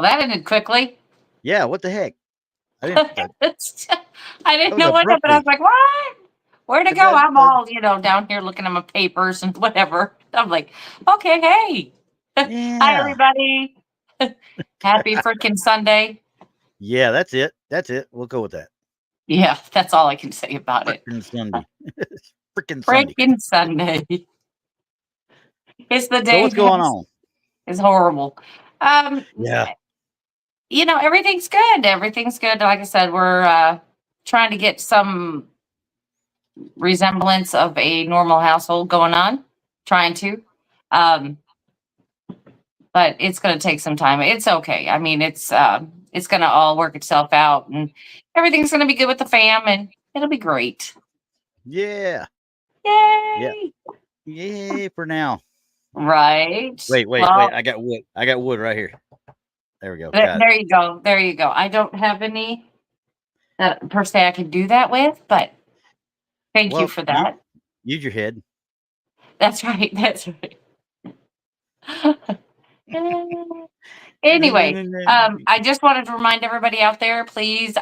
that ended quickly. Yeah, what the heck? I didn't know what happened. I was like, what? Where'd it go? I'm all, down here looking at my papers and whatever. I'm like, okay, hey. Yeah. Hi, everybody. Happy freaking Sunday. Yeah, that's it. We'll go with that. Yeah, that's all I can say about it. Sunday. Freaking Sunday. It's the day. So what's going on? It's horrible. Yeah. Everything's good. Everything's good. Like I said, we're trying to get some resemblance of a normal household going on. Trying to. But it's going to take some time. It's okay. I mean, it's going to all work itself out, and everything's going to be good with the fam, and it'll be great. Yeah. Yay! Yeah. Yay for now. Right. Wait. I got wood. I got wood right here. There we go. There you go. There you go. I don't have any that per se I can do that with, but thank you for that. Use your head. That's right. That's right. Anyway, I just wanted to remind everybody out there, please,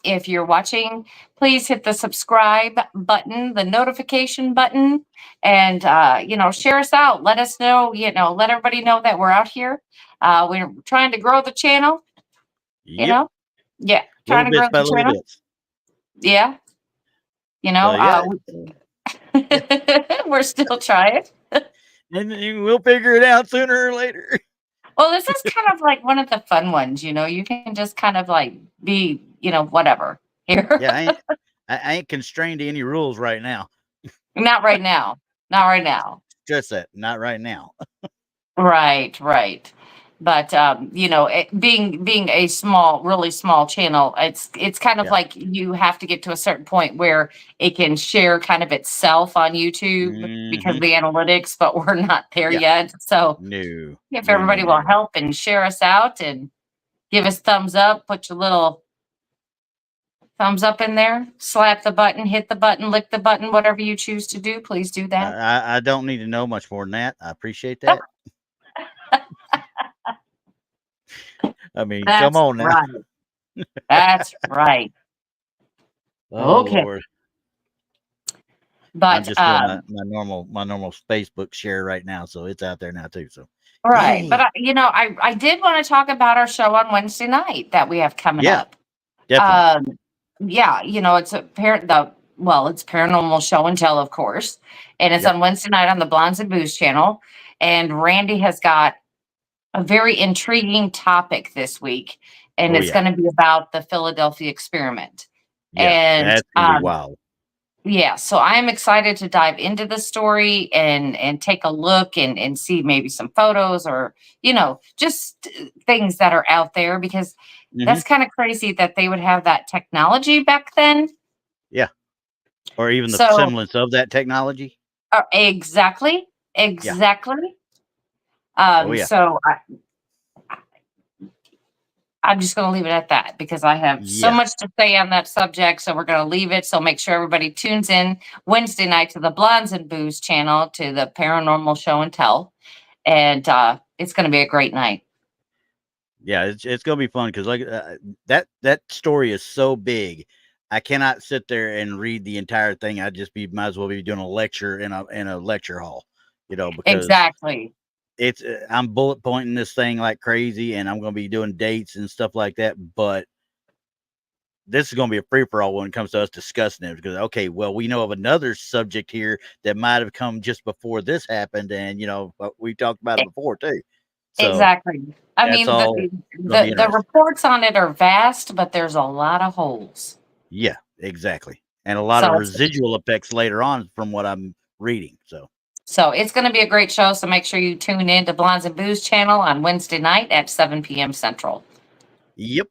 if you're watching, please hit the subscribe button, the notification button, and, share us out. Let us know, let everybody know that we're out here. We're trying to grow the channel, Yeah, trying to grow the channel. Yeah. We're still trying. And we'll figure it out sooner or later. Well, this is kind of like one of the fun ones, you can just kind of like be, whatever here. Yeah, I ain't constrained to any rules right now. Not right now. Just that, not right now. Right. But being a really small channel, it's kind of like you have to get to a certain point where it can share kind of itself on YouTube because of the analytics, but we're not there yet. So if everybody will help and share us out and give us thumbs up, put your little thumbs up in there, slap the button, hit the button, lick the button, whatever you choose to do, please do that. I don't need to know much more than that. I appreciate that. I mean, come on now. Right. That's right. Okay. Lord. But I'm just doing my normal Facebook share right now, so it's out there now too. So right, yay. But I did want to talk about our show on Wednesday night that we have coming up. Definitely. It's it's Paranormal Show and Tell, of course, and it's on Wednesday night on the Blondes and Boos channel. And Randy has got a very intriguing topic this week, and it's going to be about the Philadelphia experiment. And that's gonna be wild. Yeah, so I'm excited to dive into the story and take a look and see maybe some photos or just things that are out there, because that's kind of crazy that they would have that technology back then. Yeah, or even the semblance of that technology. Exactly. So I'm just going to leave it at that because I have so much to say on that subject. So we're going to leave it. So make sure everybody tunes in Wednesday night to the Blondes and Boos channel, to the Paranormal Show and Tell. And it's going to be a great night. Yeah, it's going to be fun because that story is so big. I cannot sit there and read the entire thing. might as well be doing a lecture in a lecture hall, because exactly. I'm bullet pointing this thing like crazy, and I'm going to be doing dates and stuff like that. But this is going to be a free for all when it comes to us discussing it, because we know of another subject here that might have come just before this happened, and we talked about it before too. So exactly. I mean, the reports on it are vast, but there's a lot of holes. Yeah, exactly, and a lot of residual effects later on from what I'm reading. So it's going to be a great show. So make sure you tune in to Blondes and Boos channel on Wednesday night at 7 p.m. Central. Yep.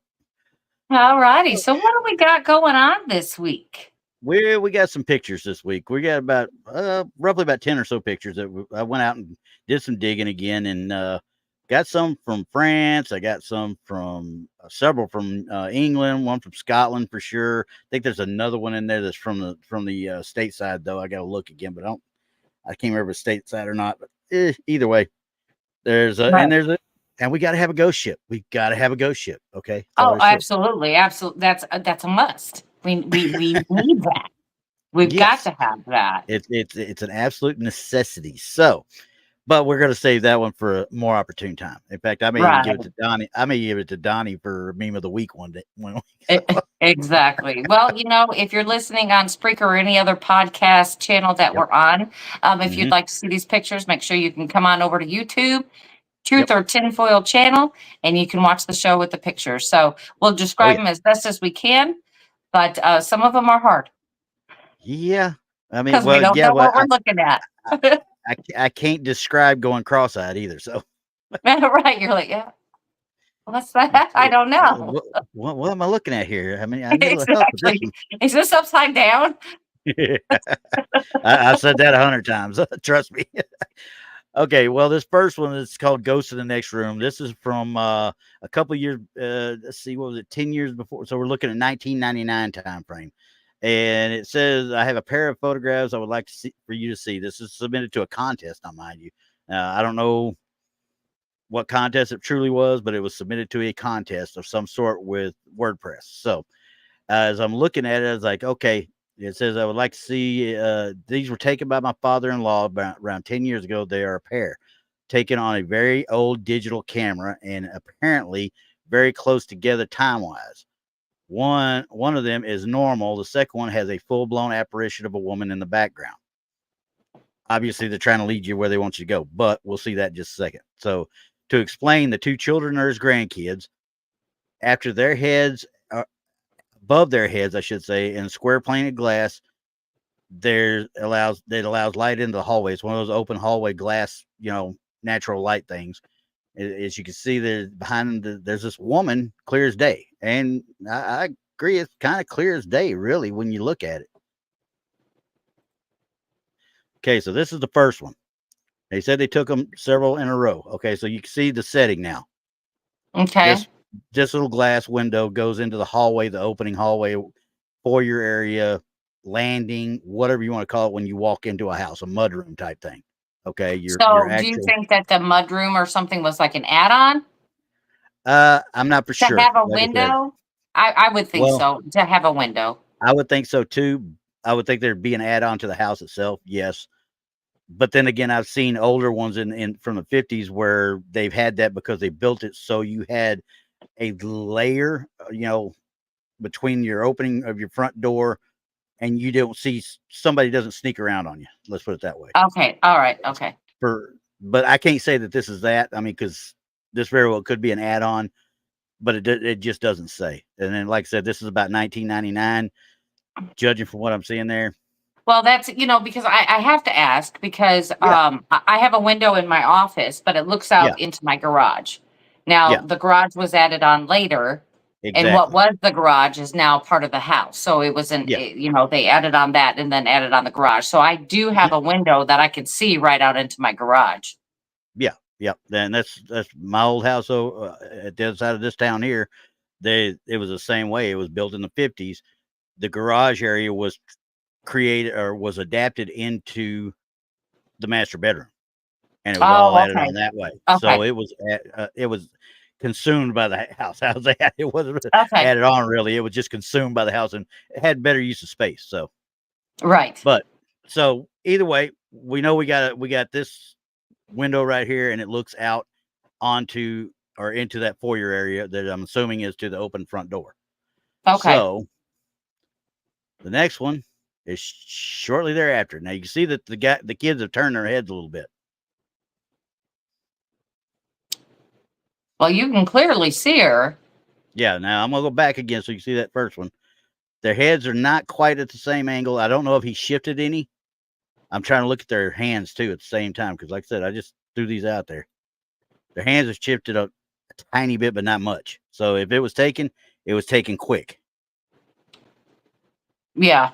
All righty. So what do we got going on this week? We got some pictures this week. We got about roughly about 10 or so pictures that I went out and did some digging again, and got some from France. I got some from several from England, one from Scotland for sure. I think there's another one in there that's from the stateside though. I got to look again, but I can't remember if it's stateside or not. But either way, there's And we got to have a ghost ship. We got to have a ghost ship. Okay. That's all Oh, there is to it. absolutely, absolutely. That's a must. We need that. We've got Yes. to have that. It's an absolute necessity. So, but we're going to save that one for a more opportune time. In fact, I may even give it Right. to Donny. I may give it to Donny for meme of the week one day. One week. Exactly. Well, if you're listening on Spreaker or any other podcast channel that Yep. we're on, if Mhm. you'd like to see these pictures, make sure you can come on over to YouTube, Yep. Truth or Tinfoil channel, and you can watch the show with the pictures. So we'll Oh describe yeah. them as best as we can, but some of them are hard Yeah. I mean, because we well, don't yeah. know Well, what we're looking at. I can't describe going cross-eyed either. So Right. You're like, yeah, what's that? I don't know. what am I looking at here? I mean, I'm in the middle of health Exactly. position. Is this upside down? I've said that 100 times. Trust me. Okay, well, this first one is called Ghost in the Next Room. This is from a couple of years. Let's see, what was it? 10 years before. So we're looking at 1999 time frame, and it says I have a pair of photographs I would like to see for you to see. This is submitted to a contest, now mind you. I don't know what contest it truly was, but it was submitted to a contest of some sort with WordPress. So as I'm looking at it, I was like, okay, it says I would like to see. These were taken by my father-in-law about around 10 years ago. They are a pair taken on a very old digital camera and apparently very close together time-wise. One of them is normal. The second one has a full-blown apparition of a woman in the background. Obviously, they're trying to lead you where they want you to go, but we'll see that in just a second. So, to explain, the two children are his grandkids. After their heads, above their heads, I should say, in square painted glass, that allows light into the hallway. It's one of those open hallway glass, natural light things. As you can see, there behind them, there's this woman, clear as day, and I agree, it's kind of clear as day, really, when you look at it. Okay, so this is the first one. They said they took them several in a row. Okay, so you can see the setting now. Okay. This little glass window goes into the hallway, the opening hallway, foyer area, landing, whatever you want to call it when you walk into a house, a mudroom type thing. Okay, you're So do you actually think that the mudroom or something was like an add-on I'm not for to sure. have a Like I said, window? I would think well, so, to have a window. I would think so too. I would think there'd be an add-on to the house itself, yes. But then again, I've seen older ones in from the 50s where they've had that because they built it so you had a layer, between your opening of your front door and you don't see somebody doesn't sneak around on you. Let's put it that way. Okay. All right. Okay. But I can't say that this is that. I mean, because this very well could be an add-on, but it just doesn't say. And then, like I said, this is about 1999. Judging from what I'm seeing there, Well, that's, because I have to ask because yeah, I have a window in my office, but it looks yeah, out into my garage. Now, yeah, the garage was added on later, and what exactly, was the garage is now part of the house. So it wasn't, yeah, they added on that and then added on the garage. So I do have a window that I can see right out into my garage. yeah, yeah. Then that's my old house at the other side of this town here. It was the same way. It was built in the 50s. The garage area was created or was adapted into the master bedroom, and it was all Oh, added okay. on that way. So Okay. it was consumed by the house. It wasn't Okay. added on really. It was just consumed by the house, and it had better use of space. So, Right. but so either way, we know we got this window right here, and it looks out onto or into that foyer area that I'm assuming is to the open front door. Okay. So the next one is shortly thereafter. Now you can see that the kids have turned their heads a little bit. Well, you can clearly see her. Yeah, now I'm gonna go back again so you can see that first one. Their heads are not quite at the same angle. I don't know if he shifted any. I'm trying to look at their hands too at the same time because, like I said, I just threw these out there. Their hands have shifted a tiny bit, but not much. So if it was taken, it was taken quick. Yeah.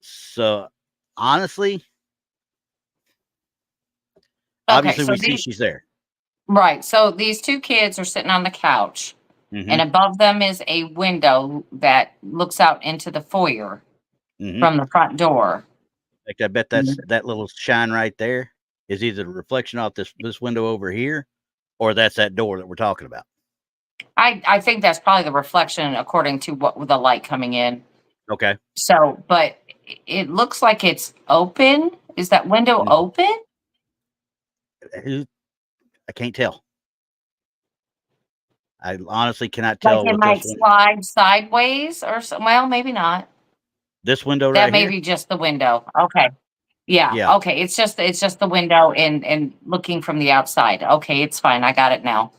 So honestly, Okay. obviously So we see she's there. right. So these two kids are sitting on the couch, Mm-hmm. and above them is a window that looks out into the foyer Mm-hmm. from the front door. Like I bet Mhm. that's that little shine right there is either the reflection off this window over here, or that's that door that we're talking about. I think that's probably the reflection according to what the light coming in. Okay. So, but it looks like it's open. Is that window open? I can't tell. I honestly cannot Like tell it what might this slide sideways or so. Well, maybe not. this window That right may here. be just the window. Okay. Yeah. Yeah. Okay. It's just the window and looking from the outside. Okay, it's fine. I got it now.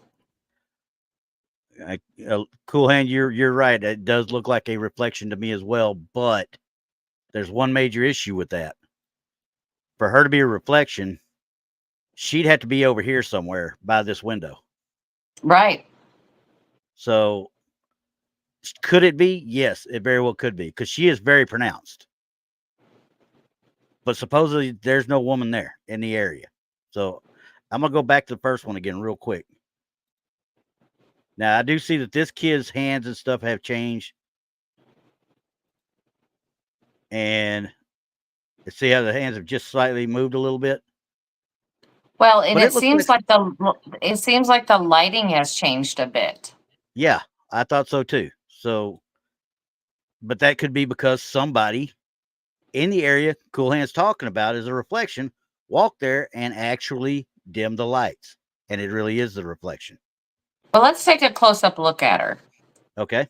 Cool Hand, you're right. It does look like a reflection to me as well, but there's one major issue with that. For her to be a reflection, she'd have to be over here somewhere by this window. Right. So could it be? Yes, it very well could be, because she is very pronounced. But supposedly there's no woman there in the area. So I'm gonna go back to the first one again real quick. Now I do see that this kid's hands and stuff have changed. And see how the hands have just slightly moved a little bit. Well, and But it looks seems like the lighting has changed a bit. Yeah, I thought so too. So, but that could be because somebody in the area Cool Hand's talking about is a reflection, walked there and actually dimmed the lights. And it really is the reflection. Well, let's take a close up look at her. Okay.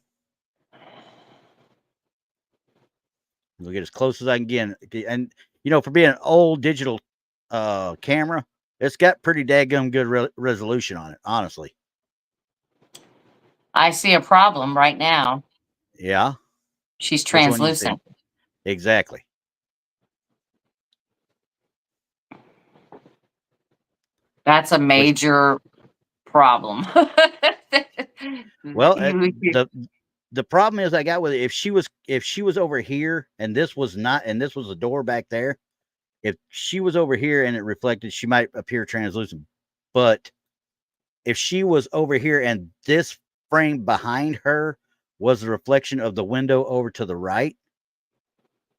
We'll get as close as I can get. And, for being an old digital camera, it's got pretty daggum good resolution on it, honestly. I see a problem right now. Yeah. She's Which one you see? translucent. Exactly. That's a major problem. Well, the problem is I got with it. If she was over here and this was the door back there, if she was over here and it reflected, she might appear translucent. But if she was over here and this frame behind her was the reflection of the window over to the right,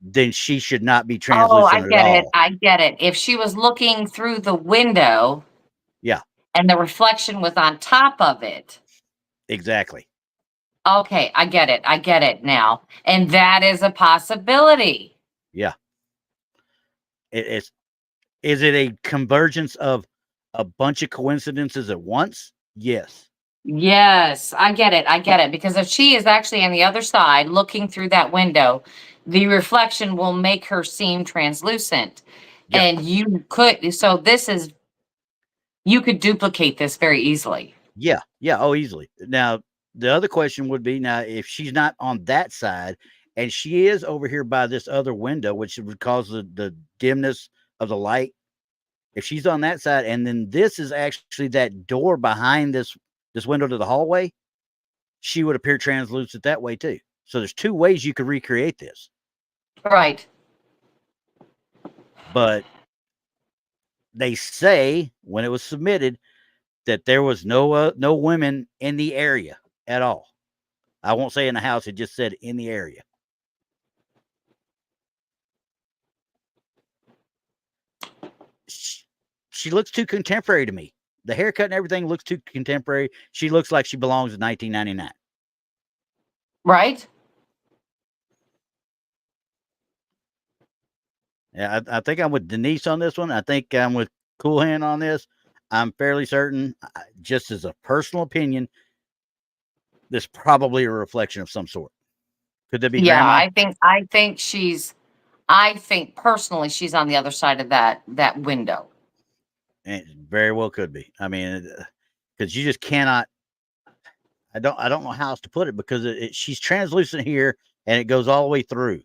then she should not be translucent at all. I get it. If she was looking through the window, yeah, and the reflection was on top of it. Exactly. Okay, I get it now. And that is a possibility. Yeah. Is it a convergence of a bunch of coincidences at once? Yes. Yes, I get it. Because if she is actually on the other side looking through that window, the reflection will make her seem translucent. Yeah. And you could duplicate this very easily. Yeah. Oh, easily. Now, the other question would be, now, if she's not on that side and she is over here by this other window, which would cause the dimness of the light, if she's on that side and then this is actually that door behind this window to the hallway, she would appear translucent that way too. So there's two ways you could recreate this. Right. But they say when it was submitted that there was no women in the area at all. I won't say in the house. It just said in the area. She looks too contemporary to me. The haircut and everything looks too contemporary. She looks like she belongs in 1999. Right. Yeah, I think I'm with Denise on this one. I think I'm with Cool Hand on this. I'm fairly certain, just as a personal opinion, this probably a reflection of some sort. Could that be grandma? I think personally she's on the other side of that window. It very well could be. I mean, because you just cannot. I don't know how else to put it, because she's translucent here and it goes all the way through.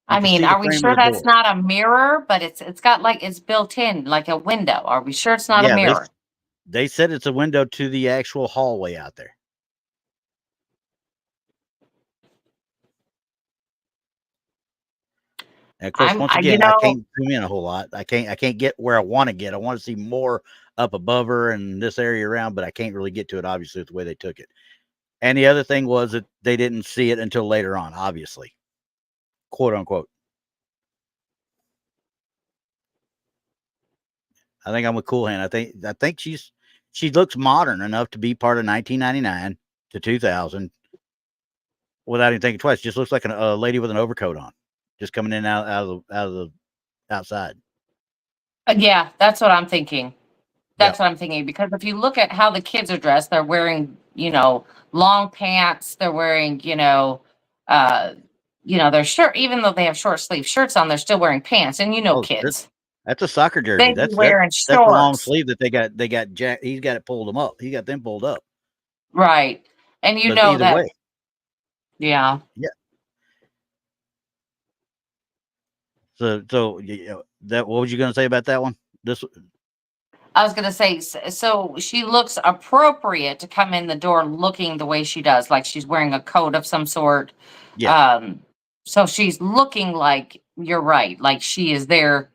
I mean, are we sure that's not a mirror? But it's got it's built in like a window. Are we sure it's not a mirror? They said it's a window to the actual hallway out there. And of course, once again, I can't zoom in a whole lot. I can't get where I want to get. I want to see more up above her and this area around, but I can't really get to it, obviously, with the way they took it. And the other thing was that they didn't see it until later on, obviously, quote unquote. I think I'm with Cool Hand. I think she looks modern enough to be part of 1999 to 2000 without even thinking twice. Just looks like a lady with an overcoat on, just coming in out of the outside. Yeah, that's what I'm thinking. Yep. That's what I'm thinking. Because if you look at how the kids are dressed, they're wearing, long pants. They're wearing, uh, their shirt, even though they have short sleeve shirts on, they're still wearing pants. And Oh, kids, that's a soccer jersey. they be wearing That's long shorts. sleeve that they got Jack. He's got it pulled them up. He got them pulled up. Right. And But either that, way, yeah. yeah. So that what was you going to say about that one? I was going to say, so she looks appropriate to come in the door looking the way she does, like she's wearing a coat of some sort. Yeah. So she's looking like, you're right, like she is there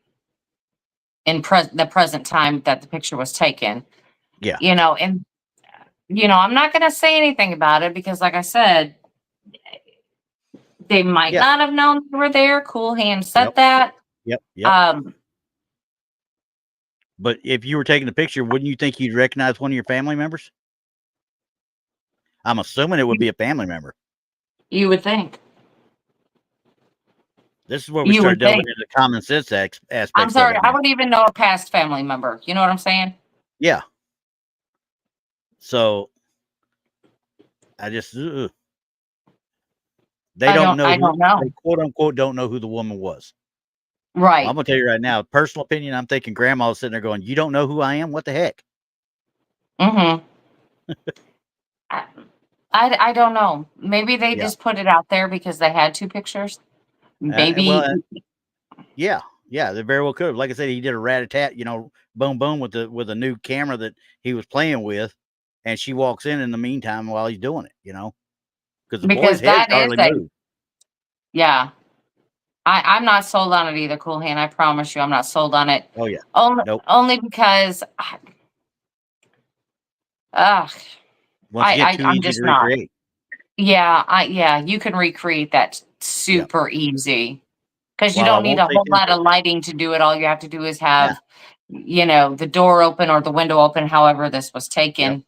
in the present time that the picture was taken. Yeah. And I'm not going to say anything about it because, like I said, they might Yeah. not have known they were there. Cool Hand said that. Yep. But if you were taking the picture, wouldn't you think you'd recognize one of your family members? I'm assuming it would be a family member. You would think. This is where we start delving into the common sense aspects. I'm sorry, I wouldn't even know a past family member. You know what I'm saying? Yeah. So I just they don't know. They quote unquote don't know who the woman was. Right. Well, I'm gonna tell you right now, personal opinion. I'm thinking Grandma was sitting there going, "You don't know who I am? What the heck?" Mm-hmm. I don't know. Maybe they just put it out there because they had two pictures. Maybe. Yeah, they very well could have. Like I said, he did a rat-a-tat, boom, boom with a new camera that he was playing with, and she walks in the meantime while he's doing it, because the boy's head hardly moved. Yeah. I'm not sold on it either, Cool Hand. I promise you, I'm not sold on it. Oh yeah. Only because I'm just not. Yeah, you can recreate that super easy because you don't need a whole lot of lighting to do it. All you have to do is have, the door open or the window open, however this was taken.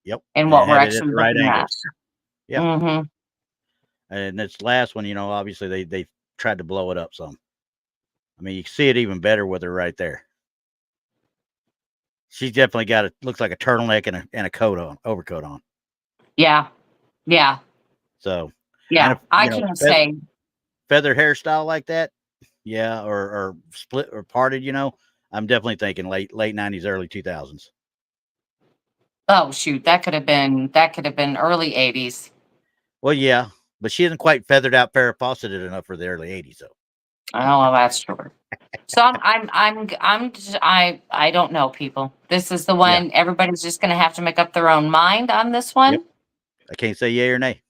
Yep. And what we're actually looking at. Yeah. Mm-hmm. And this last one, obviously they tried to blow it up some. I mean, you can see it even better with her right there. She's definitely looks like a turtleneck and a overcoat on. Yeah. So yeah, I can't say feather hairstyle like that. Yeah, or split or parted. I'm definitely thinking late 90s, early 2000s. Oh shoot, that could have been early 80s. Well, yeah, but she isn't quite feathered out, Farrah Fawcetted enough for the early 80s, though. Oh, well, that's true. So I don't know, people. This is the one. Everybody's just going to have to make up their own mind on this one. Yep. I can't say yay or nay.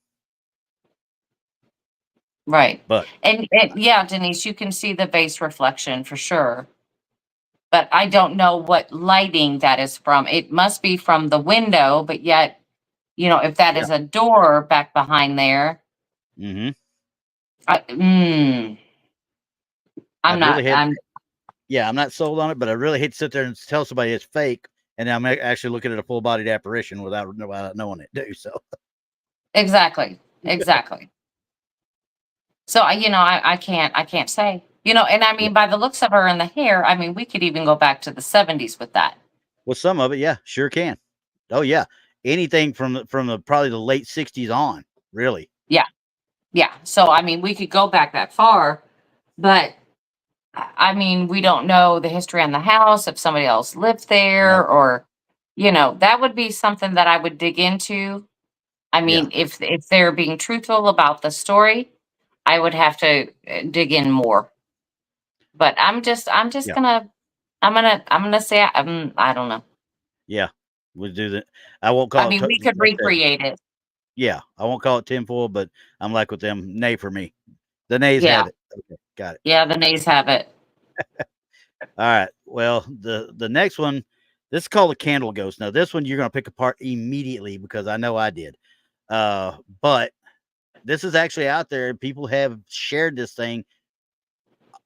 Right. But and yeah, Denise, you can see the base reflection for sure. But I don't know what lighting that is from. It must be from the window, but yet, if that is a door back behind there. Mm-hmm. I'm not sold on it, but I really hate to sit there and tell somebody it's fake, and I'm actually looking at a full-bodied apparition without knowing it. So exactly. So I can't say. And I mean, by the looks of her and the hair, I mean, we could even go back to the 70s with that. Well, some of it, yeah, sure can. Oh yeah, anything from the probably the late 60s on, really. Yeah. So I mean, we could go back that far, but I mean, we don't know the history on the house, if somebody else lived there, or that would be something that I would dig into. I mean, if they're being truthful about the story, I would have to dig in more. But I'm just gonna say I don't know. Yeah, we'll do that. I won't call. I mean, we could recreate it. Yeah, I won't call it tinfoil, but I'm like with them. Nay for me. The nays have it. Okay, got it. Yeah, the nays have it. All right. Well, the next one, this is called a candle ghost. Now, this one you're going to pick apart immediately because I know I did. But this is actually out there. People have shared this thing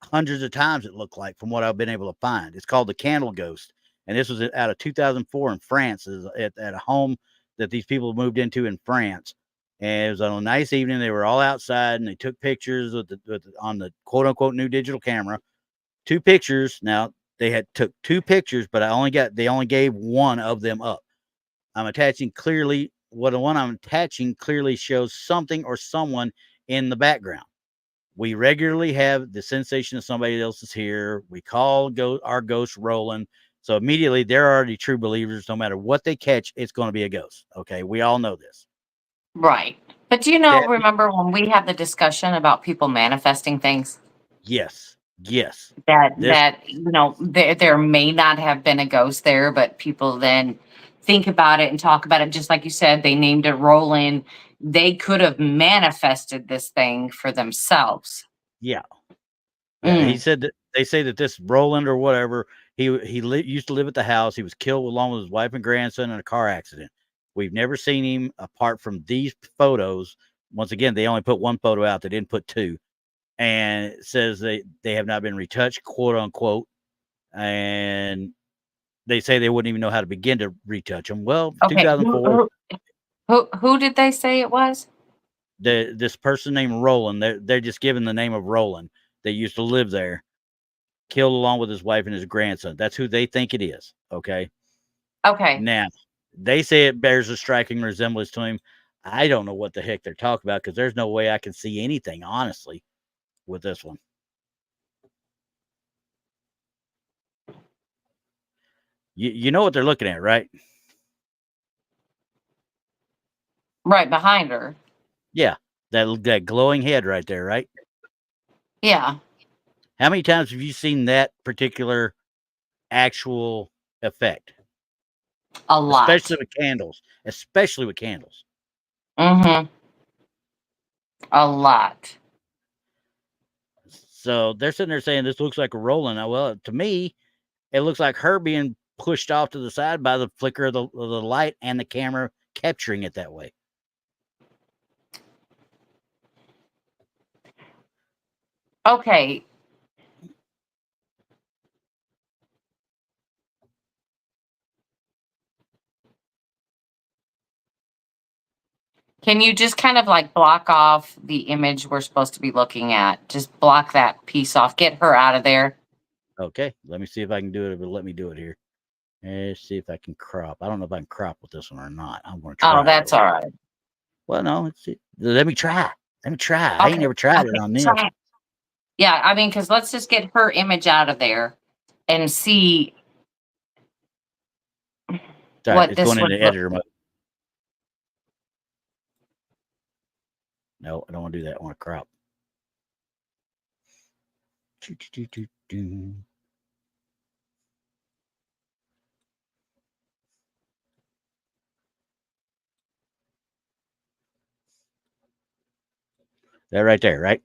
hundreds of times, it looked like, from what I've been able to find. It's called the candle ghost. and this was out of 2004 in France, at a home that these people moved into in France. And it was on a nice evening. They were all outside, and they took pictures on the quote unquote new digital camera. 2 pictures. Now took 2 pictures, but they only gave one of them up. I'm attaching clearly. The one I'm attaching clearly shows something or someone in the background. We regularly have the sensation that somebody else is here. We call our ghost Roland. So immediately they're already true believers. No matter what they catch, it's going to be a ghost. Okay. We all know this. Right. But do you remember when we had the discussion about people manifesting things? Yes. Yes. That there may not have been a ghost there, but people then think about it and talk about it. Just like you said, they named it Roland. They could have manifested this thing for themselves. Yeah. He said that they say that this Roland or whatever, he used to live at the house. He was killed along with his wife and grandson in a car accident. We've never seen him apart from these photos. Once again, they only put 1 photo out. They didn't put 2. And it says they have not been retouched, quote unquote. And they say they wouldn't even know how to begin to retouch them. Well, okay. 2004. Who did they say it was? This person named Roland. They're just giving the name of Roland. They used to live there, killed along with his wife and his grandson. That's who they think it is. Okay. Okay. Now, they say it bears a striking resemblance to him. I don't know what the heck they're talking about, because there's no way I can see anything, honestly, with this one. You know what they're looking at, right? Right behind her. Yeah. That glowing head right there, right? Yeah. How many times have you seen that particular actual effect? A lot. Especially with candles. Mm-hmm. A lot. So they're sitting there saying this looks like a Roland. Well, to me, it looks like her being pushed off to the side by the flicker of the light and the camera capturing it that way. Okay. Can you just kind of like block off the image we're supposed to be looking at? Just block that piece off. Get her out of there. Okay. Let me see if I can do it. But let me do it here. Let's see if I can crop. I don't know if I can crop with this one or not. I'm going to try. Oh, that's all right. Well, no. Let me try. Okay. I ain't never tried it on this. Yeah, I mean, because let's just get her image out of there and see what it's this going would into look. editor mode. No, I don't want to do that. I want to crop. That right there, right?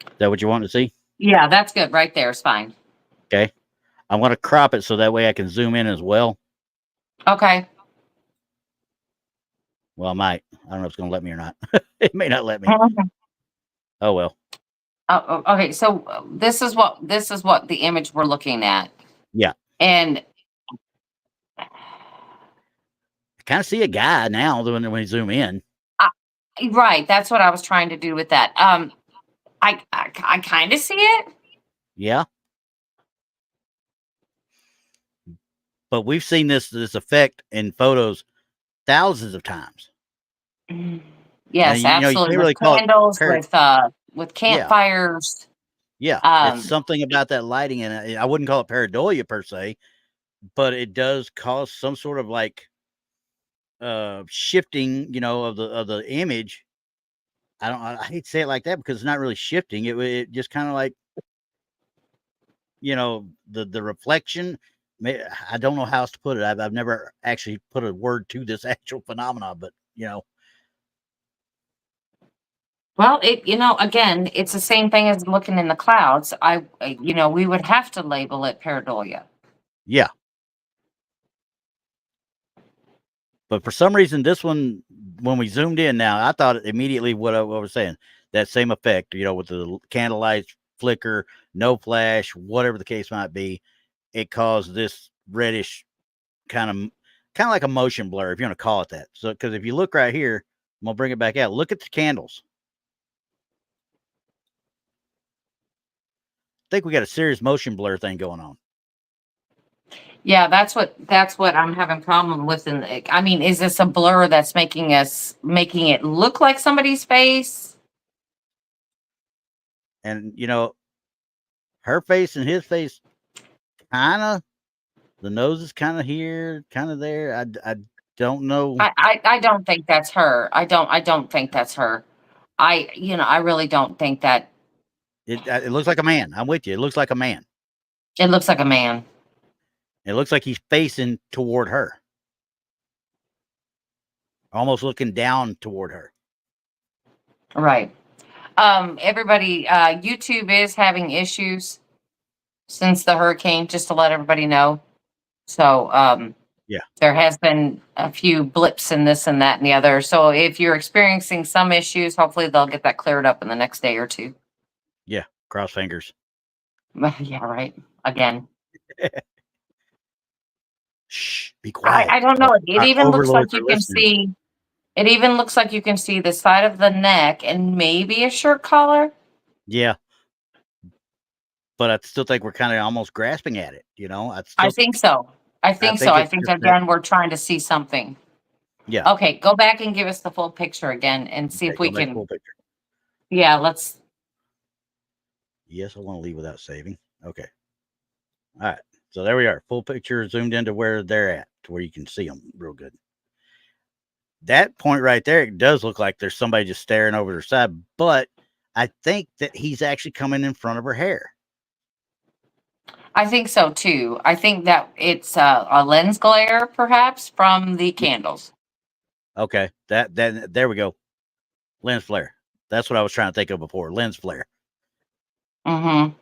Is that what you want to see? Yeah, that's good. Right there is fine. Okay. I'm going to crop it so that way I can zoom in as well. Okay. Well, I might. I don't know if it's going to let me or not. It may not let me. Oh, well. Oh, okay. So this is what the image we're looking at. Yeah. And I kind of see a guy now when we zoom in. Right. That's what I was trying to do with that. I kind of see it. Yeah. But we've seen this effect in photos thousands of times. Yes, absolutely. You can't really call candles, with campfires. Yeah. It's something about that lighting, and I wouldn't call it pareidolia per se, but it does cause some sort of like shifting, of the image. I hate to say it like that because it's not really shifting. It just kind of like, the reflection. I don't know how else to put it. I've never actually put a word to this actual phenomena, but Well, again, it's the same thing as looking in the clouds. We would have to label it pareidolia. Yeah. But for some reason, this one, when we zoomed in now, I thought immediately what I was saying, that same effect, with the candlelight flicker, no flash, whatever the case might be, it caused this reddish kind of like a motion blur, if you want to call it that. So, because if you look right here, I'm gonna bring it back out. Look at the candles. I think we got a serious motion blur thing going on. Yeah, that's what I'm having problem with. I mean, is this a blur that's making it look like somebody's face? And her face and his face, kind of. The nose is kind of here, kind of there. I don't know. I don't think that's her. I don't think that's her. I really don't think that. It looks like a man. I'm with you. It looks like a man. It looks like a man. It looks like he's facing toward her, almost looking down toward her. Right. Everybody, YouTube is having issues since the hurricane, just to let everybody know. So, yeah, there has been a few blips in this and that and the other. So if you're experiencing some issues, hopefully they'll get that cleared up in the next day or two. Yeah. Cross fingers. Yeah, right. Again. Shh, be quiet. I don't know. It even looks like you can see. It even looks like you can see the side of the neck and maybe a shirt collar. Yeah. But I still think we're kind of almost grasping at it, I think so. I think again, we're trying to see something. Yeah. Okay, go back and give us the full picture again and see if we can. Full picture. Yeah, let's. Yes, I want to leave without saving. Okay. All right. So there we are. Full picture zoomed into where they're at, to where you can see them real good. That point right there, it does look like there's somebody just staring over their side, but I think that he's actually coming in front of her hair. I think so too. I think that it's a lens glare, perhaps, from the candles. Okay, there we go. Lens flare. That's what I was trying to think of before. Lens flare. Mm-hmm.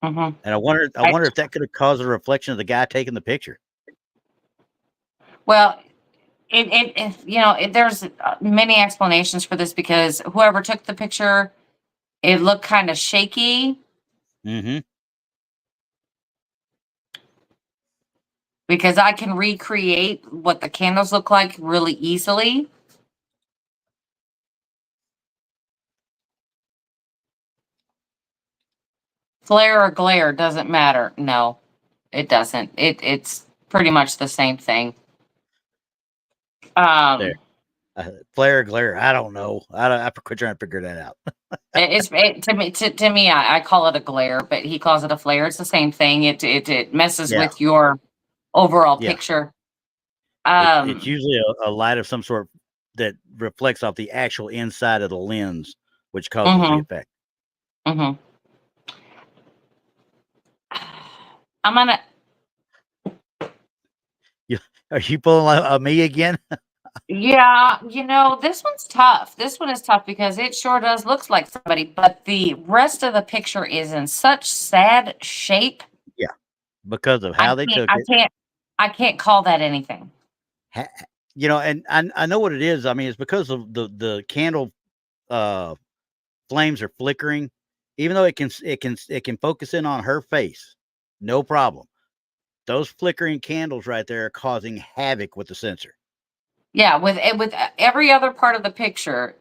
Mm-hmm. And I wonder if that could have caused a reflection of the guy taking the picture. Well, there's many explanations for this, because whoever took the picture, it looked kind of shaky. Mm-hmm. Because I can recreate what the candles look like really easily. Flare or glare doesn't matter. No, it doesn't. It's pretty much the same thing. Flare or glare, I don't know. I quit trying to figure that out. To me, I call it a glare, but he calls it a flare. It's the same thing. It messes with your overall picture. It's usually a light of some sort that reflects off the actual inside of the lens, which causes the effect. Mm-hmm. I'm gonna. Are you pulling me again? Yeah, this one's tough. This one is tough because it sure does look like somebody, but the rest of the picture is in such sad shape. Yeah, because of how they took it. I can't call that anything. And I know what it is. I mean, it's because of the candle flames are flickering. Even though it can focus in on her face, no problem. Those flickering candles right there are causing havoc with the sensor. Yeah, with every other part of the picture,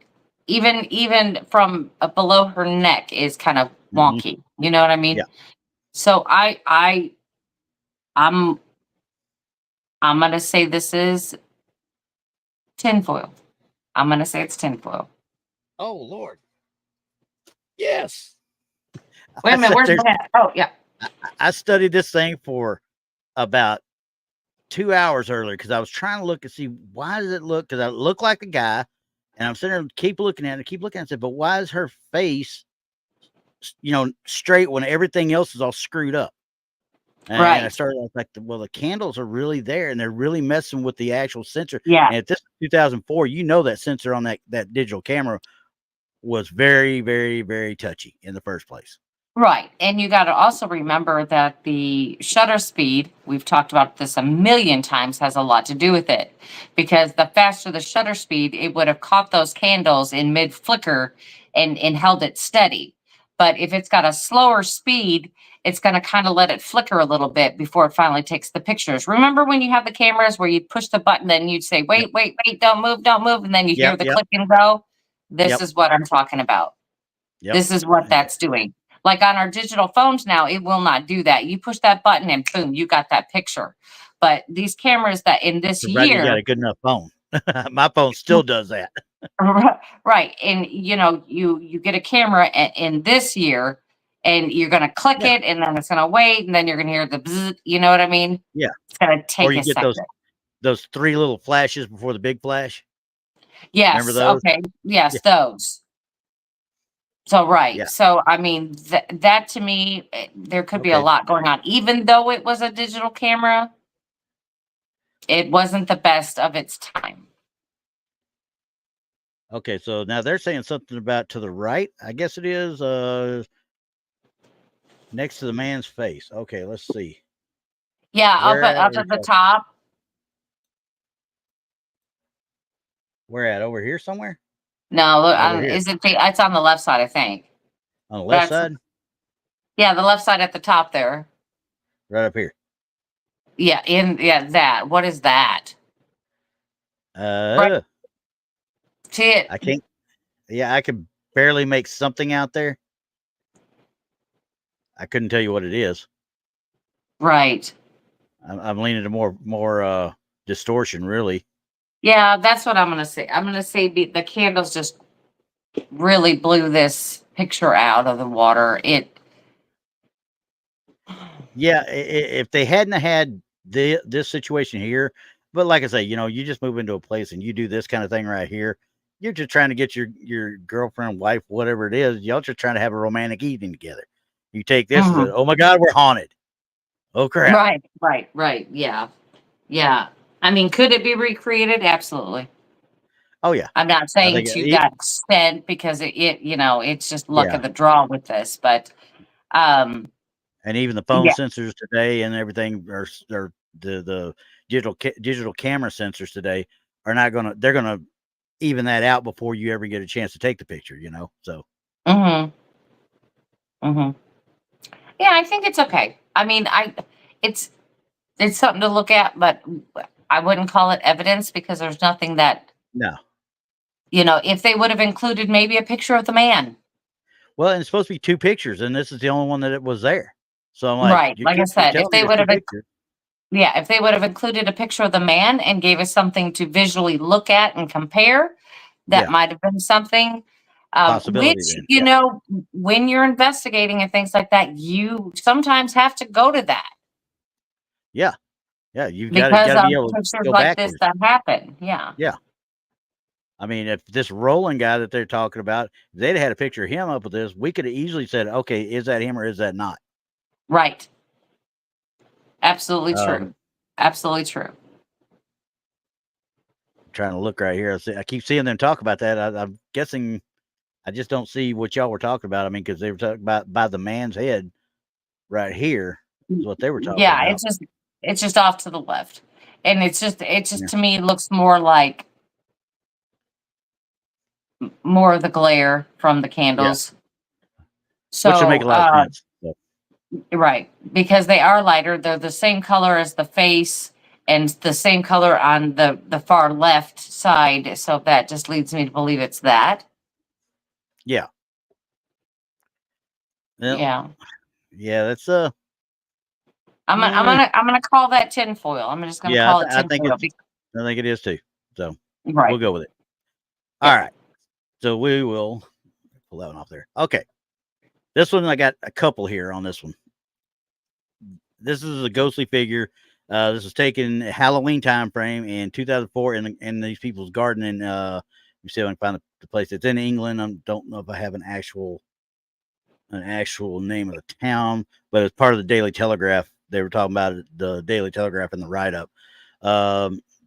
even from below her neck is kind of wonky. You know what I mean? Yeah. So I'm gonna say this is tinfoil. I'm gonna say it's tinfoil. Oh Lord. Yes. Wait a minute, where's that? Oh yeah. I studied this thing for about 2 hours earlier because I was trying to look and see why does it look, because I look like a guy, and I'm sitting there and keep looking at it and said, but why is her face straight when everything else is all screwed up? And I started like, well, the candles are really there and they're really messing with the actual sensor. Yeah. And if this is 2004, that sensor on that digital camera was very, very, very touchy in the first place. Right. And you got to also remember that the shutter speed, we've talked about this a million times, has a lot to do with it, because the faster the shutter speed, it would have caught those candles in mid flicker and held it steady. But if it's got a slower speed, it's going to kind of let it flicker a little bit before it finally takes the pictures. Remember when you have the cameras where you push the button and you'd say, Yep. wait, don't move. And then you hear Yep. the Yep. click and go. This Yep. is what I'm talking about. Yep. This is what that's doing. Like on our digital phones now, it will not do that. You push that button and boom, you got that picture. But these cameras that in this So Brandi, you got year, a good enough phone. My phone still does that. right, and you get a camera in this year, and you're gonna click Yeah. it, and then it's gonna wait, and then you're gonna hear the bzzz, you know what I mean? Yeah. It's gonna Or take you a get second. those 3 little flashes before the big flash. Remember Yes, those? okay, yes, Yeah. those. So, right. Yeah. So, I mean, that to me, there could be a Okay. lot going on. Even though it was a digital camera, it wasn't the best of its time. Okay. So now they're saying something about to the right. I guess it is next to the man's face. Okay, let's see. Yeah, Where up is at the that? top. Where at? Over here somewhere? No, look, Over here. is it it's on the left side, I think. On the left That's side? yeah, the left side at the top there. Right up here. Yeah, that. What is that? Right. Uh See it? I can't. Yeah, I could barely make something out there. I couldn't tell you what it is. Right. I'm leaning to more distortion, really. Yeah, that's what I'm gonna say. I'm gonna say the candles just really blew this picture out of the water. Yeah, if they hadn't had this situation here, but like I say, you just move into a place and you do this kind of thing right here. You're just trying to get your girlfriend, wife, whatever it is. Y'all just trying to have a romantic evening together. You take this as Mhm. oh my God, we're haunted. Oh crap! Right. Yeah. I mean, could it be recreated? Absolutely. Oh yeah, I'm not I saying think to that extent because it's just luck yeah, of the draw with this, but um, and even the phone yeah, sensors today and everything are the digital camera sensors today are not gonna they're gonna even that out before you ever get a chance to take the picture. So mhm, mhm. Yeah, I think it's okay. I mean, it's it's something to look at, but I wouldn't call it evidence because there's nothing that no. if they would have included maybe a picture of the man. Well, and it's supposed to be 2 pictures, and this is the only one that it was there. So I'm like, Right. Like I you're said, if telling me they there's would 2 have pictures. yeah, if they would have included a picture of the man and gave us something to visually look at and compare, that Yeah, might have been something. possibility Which, then. Yeah, when you're investigating and things like that, you sometimes have to go to that yeah, yeah. You've because gotta of be able to pictures go like this backwards. that happen. Yeah. Yeah. I mean, if this Roland guy that they're talking about, if they'd had a picture of him up with this, we could have easily said, okay, is that him or is that not? Right. Absolutely true. Um, Absolutely true. trying to look right here. I keep seeing them talk about that. I'm guessing I just don't see what y'all were talking about. I mean, because they were talking about by the man's head right here is what they were talking Yeah, about. it's just off to the left. And it's just Yeah. to me looks more like more of the glare from the Yeah. candles. Which would make So, a lot of sense. So, right, because they are lighter. They're the same color as the face and the same color on the far left side. So that just leads me to believe it's that. yeah. Well, Yeah. yeah, that's eh, I'm gonna call that tinfoil. I'm just gonna yeah, call it I think tinfoil. I think it is too. So we'll Right. go with it. All Yep. right. So we will pull that one off there. Okay. This one I got a couple here on this one. This is a ghostly figure. This was taken Halloween time frame in 2004 in these people's garden in let me see if I can find the place. It's in England. I don't know if I have an actual name of the town, but it's part of the Daily Telegraph. They were talking about it, the Daily Telegraph in the write up.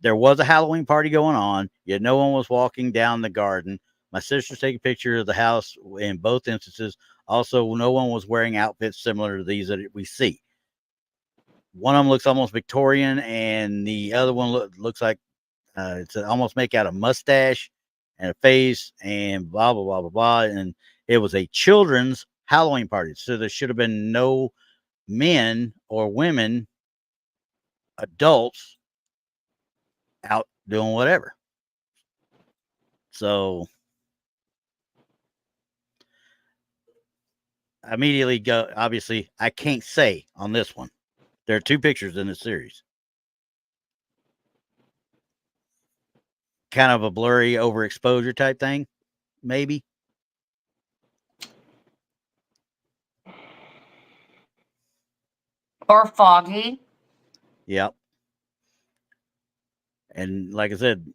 There was a Halloween party going on, yet no one was walking down the garden. My sister's taking pictures of the house in both instances. Also, no one was wearing outfits similar to these that we see. One of them looks almost Victorian, and the other one looks like it's almost make out a mustache and a face and blah blah blah blah blah. And it was a children's Halloween party. So there should have been no men or women, adults out doing whatever. So I immediately go, obviously, I can't say on this one. There are 2 pictures in the series. Kind of a blurry overexposure type thing, maybe. Or foggy. Yep. And like I said,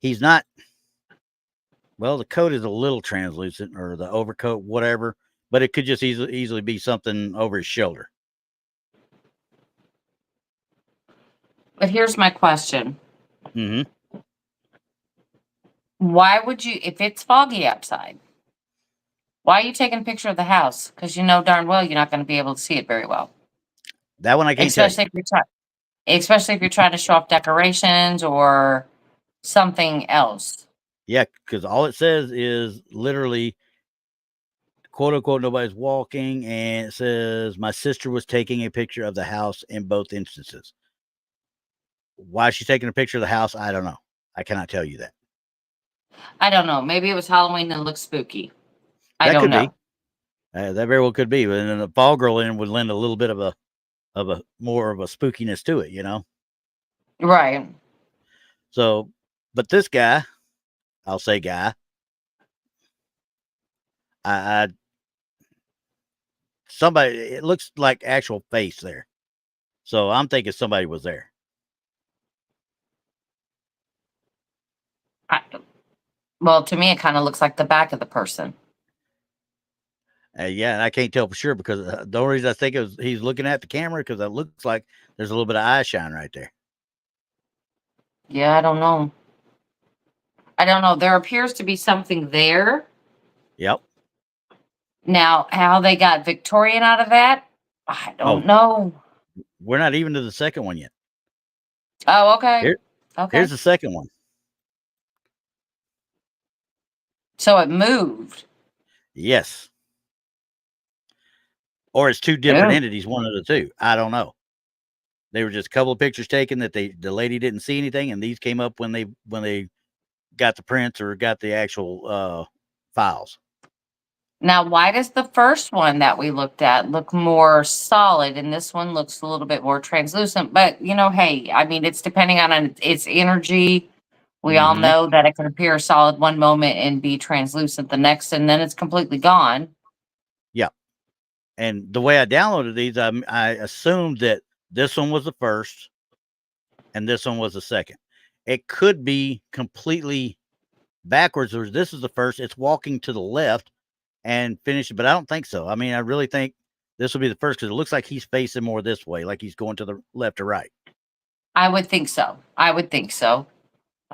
he's not. Well, the coat is a little translucent, or the overcoat, whatever, but it could just easily be something over his shoulder. But here's my question. Mm-hmm. Why would you, if it's foggy outside, why are you taking a picture of the house? Because you know darn well you're not going to be able to see it very well. That one I can't tell you. Especially if you're trying to show off decorations or something else. Yeah, because all it says is literally, quote unquote, nobody's walking, and it says my sister was taking a picture of the house in both instances. Why she's taking a picture of the house, I don't know. I cannot tell you that. I don't know. Maybe it was Halloween and it looked spooky. I don't know. That very well could be. But then the fall girl in would lend a little bit of a more of a spookiness to it, you know? Right. So, but this guy, I'll say guy, somebody, it looks like actual face there. So I'm thinking somebody was there. Well, to me, it kind of looks like the back of the person. Yeah, and I can't tell for sure because the only reason I think it was he's looking at the camera because it looks like there's a little bit of eye shine right there. Yeah, I don't know. There appears to be something there. Yep. Now, how they got Victorian out of that, I don't know. We're not even to the second one yet. Oh, okay. Here's the second one. So it moved. Yes. Or it's 2 different entities, one of the 2. I don't know. They were just a couple of pictures taken that the lady didn't see anything, and these came up when they got the prints or got the actual files. Now, why does the first one that we looked at look more solid and this one looks a little bit more translucent? But, you know, hey, I mean, it's depending on its energy. We all know that it can appear solid one moment and be translucent the next, and then it's completely gone. Yeah. And the way I downloaded these, I assumed that this one was the first and this one was the second. It could be completely backwards, or this is the first. It's walking to the left and finishing, but I don't think so. I mean, I really think this will be the first because it looks like he's facing more this way, like he's going to the left or right. I would think so.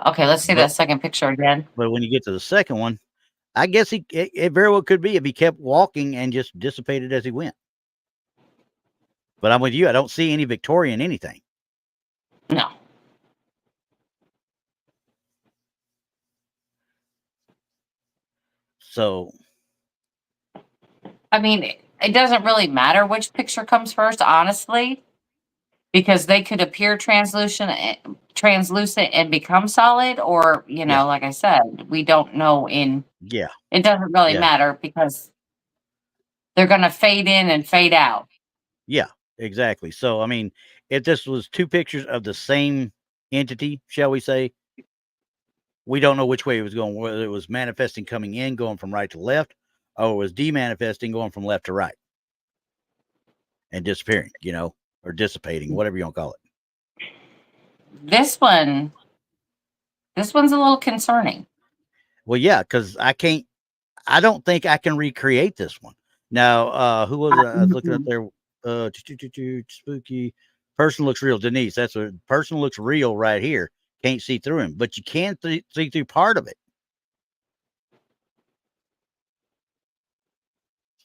Okay, let's see that second picture again. But when you get to the second one, I guess it very well could be if he kept walking and just dissipated as he went. But I'm with you. I don't see any Victorian anything. No. So, I mean, it doesn't really matter which picture comes first, honestly, because they could appear translucent and become solid, or, you know, like I said, we don't know it doesn't really matter because they're going to fade in and fade out. Yeah, exactly. So, I mean, if this was 2 pictures of the same entity, shall we say, we don't know which way it was going, whether it was manifesting coming in, going from right to left, or it was demanifesting, going from left to right and disappearing, you know, or dissipating, whatever you want to call it. This one's a little concerning. Well, yeah, because I don't think I can recreate this one. Now, who was it? I was looking up there. Spooky person looks real. Denise, that's a person looks real right here. Can't see through him, but you can see through part of it.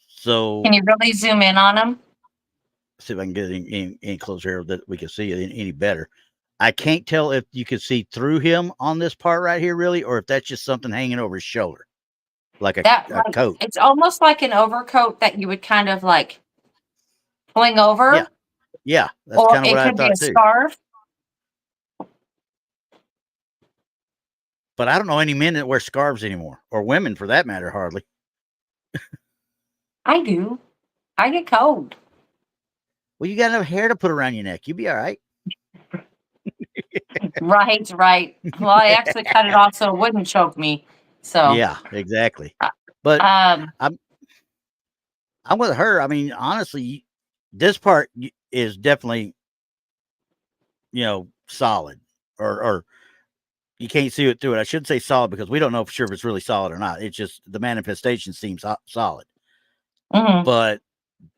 So, can you really zoom in on him? See if I can get any closer here that we can see it any better. I can't tell if you can see through him on this part right here, really, or if that's just something hanging over his shoulder. like a like, coat. it's almost like an overcoat that you would kind of like fling Yeah, over, yeah, that's or kind of what it I could be thought a too. scarf. But I don't know any men that wear scarves anymore, or women for that matter, hardly. I do. I get cold. Well, you got enough hair to put around your neck. You'll be all right. Right, right. Well, I actually cut it off so it wouldn't choke me. So, Yeah, exactly. uh, But um, I'm I'm with her. I mean, honestly, this part is definitely, solid, or you can't see it through it. I shouldn't say solid because we don't know for sure if it's really solid or not. It's just the manifestation seems solid. mhm. But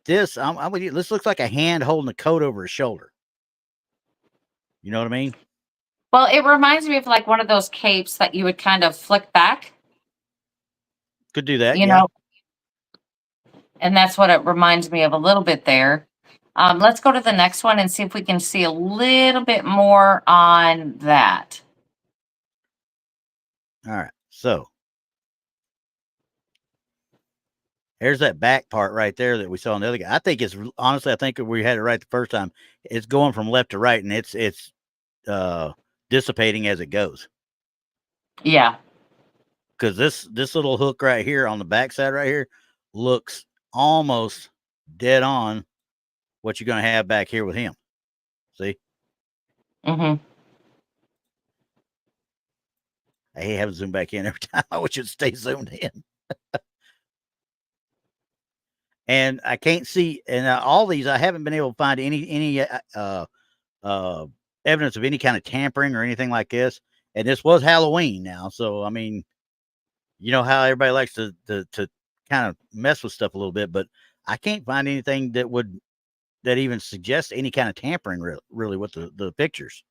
this, I'm with you. This looks like a hand holding a coat over his shoulder. You know what I mean? Well, it reminds me of like one of those capes that you would kind of flick back, Could do that. you Yeah. know, and that's what it reminds me of a little bit there. Let's go to the next one and see if we can see a little bit more on that. All right. So there's that back part right there that we saw on the other guy. I think it's honestly, I think we had it right the first time. It's going from left to right, and it's dissipating as it goes. Yeah. Because this little hook right here on the backside right here looks almost dead on what you're going to have back here with him. See, Hmm. I hate having to zoom back in every time. I wish it stay zoomed in. And I can't see, and all these I haven't been able to find any uh, evidence of any kind of tampering or anything like this. And this was Halloween now, so I mean, you know how everybody likes to kind of mess with stuff a little bit, but I can't find anything that even suggests any kind of tampering really with the pictures.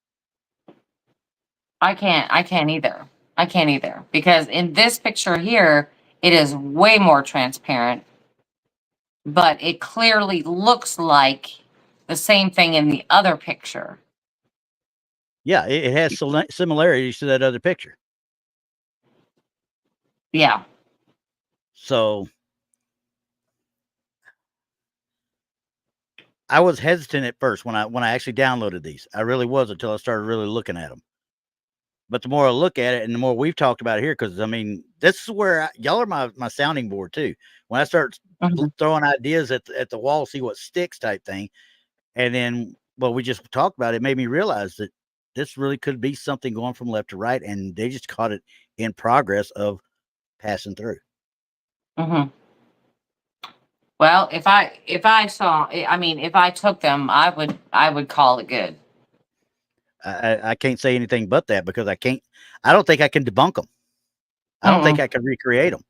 I can't either. I can't either because in this picture here, it is way more transparent, but it clearly looks like the same thing in the other picture. Yeah, it has similarities to that other picture. Yeah. So I was hesitant at first when I actually downloaded these. I really was until I started really looking at them. But the more I look at it and the more we've talked about it here, because I mean, this is where y'all are my sounding board too. When I start Mhm. throwing ideas at the wall, see what sticks type thing. And then what we just talked about, it made me realize that this really could be something going from left to right. And they just caught it in progress of passing through. Mhm. Well, if I saw, I mean, if I took them, I would call it good. I can't say anything but that because I don't think I can debunk them. I don't think Mm-mm. I can recreate them.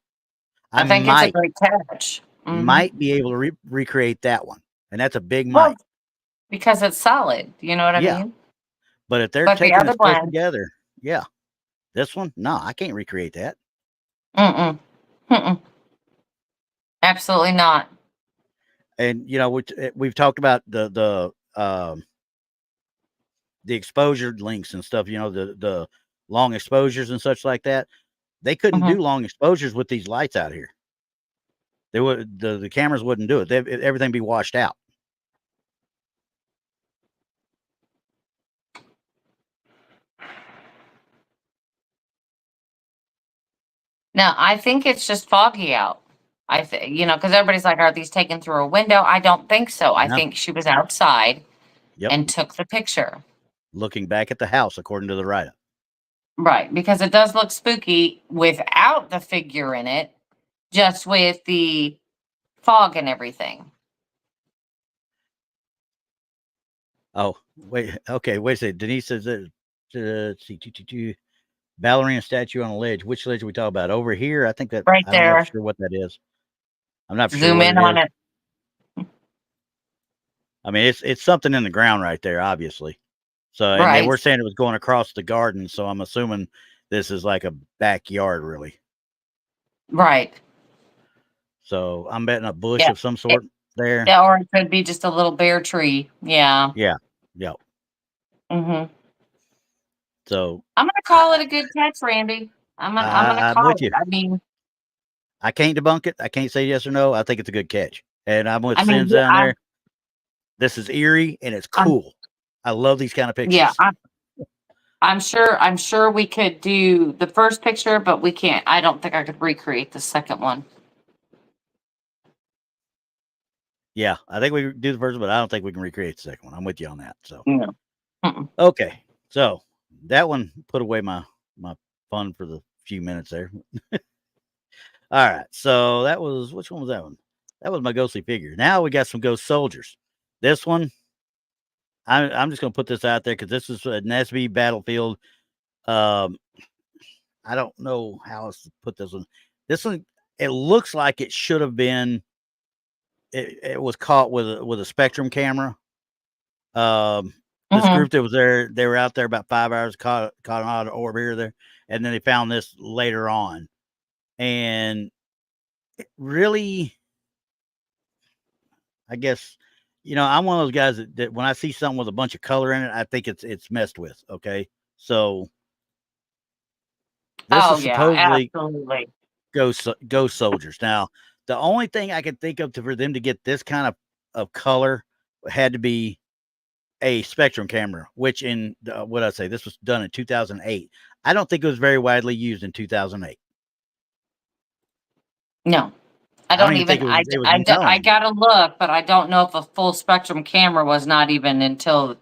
I I think it's a might great catch. Hmm. might be able to recreate that one, and that's a big Well, might. because it's solid. You know what I Yeah, mean? but if they're But the taking other this close one, together, yeah, this one, no, I can't recreate that. mm-mm, mm-mm, absolutely not. And we've talked about the exposure links and stuff. The long exposures and such like that. They couldn't Hmm. do long exposures with these lights out here. The cameras wouldn't do it. Everything be washed out. Now, I think it's just foggy out. I think, because everybody's like, are these taken through a window? I don't think so. I No. think she was outside Yep. and took the picture. Looking back at the house, according to the write-up. Right. Because it does look spooky without the figure in it, just with the fog and everything. Oh, wait. Okay, wait a second. Denise says that let's see, ballerina statue on a ledge. Which ledge are we talking about? Over here? I think that Right I don't know for there. sure what that is. I'm not for sure Zoom what in it on is. it. I mean, it's something in the ground right there, obviously. So, and they Right. were saying it was going across the garden, so I'm assuming this is like a backyard, really. Right. So I'm betting a bush Yeah. of some It, sort there. yeah, or it could be just a little bare tree. Yeah. Yeah, yeah. Hmm. So I'm gonna call I, it a good catch, Randy. I'm gonna I'm call with it. you. I mean, I can't debunk it. I can't say yes or no. I think it's a good catch. And I'm with I mean, Sins down there. This is eerie and it's cool. I love these kind of yeah, pictures. I'm sure we could do the first picture, but we can't. I don't think I could recreate the second one. Yeah, I think we do the first one, but I don't think we can recreate the second one. I'm with you on that. So No. Mm-mm. okay. So that one put away my fun for the few minutes there. All right. So that was, which one was that one? That was my ghostly figure. Now we got some ghost soldiers. This one, I'm just going to put this out there because this is a Nesby battlefield. I don't know how else to put this one. This one, it looks like it should have been. It was caught with a Spectrum camera. This group that was there, they were out there about 5 hours, caught an odd orb here or there, and then they found this later on, and it really, I guess, I'm one of those guys that when I see something with a bunch of color in it, I think it's messed with. Okay, so this is supposedly absolutely. ghost soldiers. Now, the only thing I could think of for them to get this kind of color had to be a Spectrum camera, which what I say, this was done in 2008. I don't think it was very widely used in 2008. No, I don't don't even think even. it was I known. gotta look, but I don't know if a full spectrum camera was not even until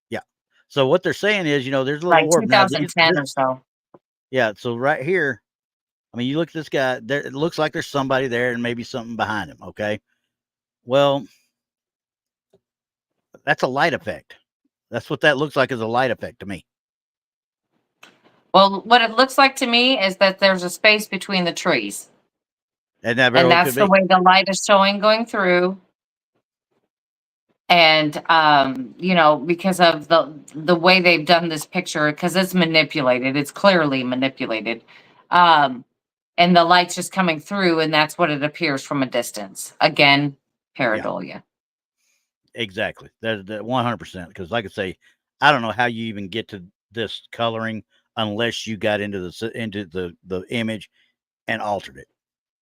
Yeah. So what they're saying is, there's a little like orb now. 2010 or so. Yeah. So right here, I mean, you look at this guy. There, it looks like there's somebody there and maybe something behind him. Okay. Well, that's a light effect. That's what that looks like, is a light effect to me. Well, what it looks like to me is that there's a space between the trees. And that very And well that's could the be. way the light is showing going through. And because of the way they've done this picture, because it's manipulated, it's clearly manipulated. And the light's just coming through, and that's what it appears from a distance. Again, pareidolia. Exactly. That 100%. Because, like I say, I don't know how you even get to this coloring unless you got into the image and altered it.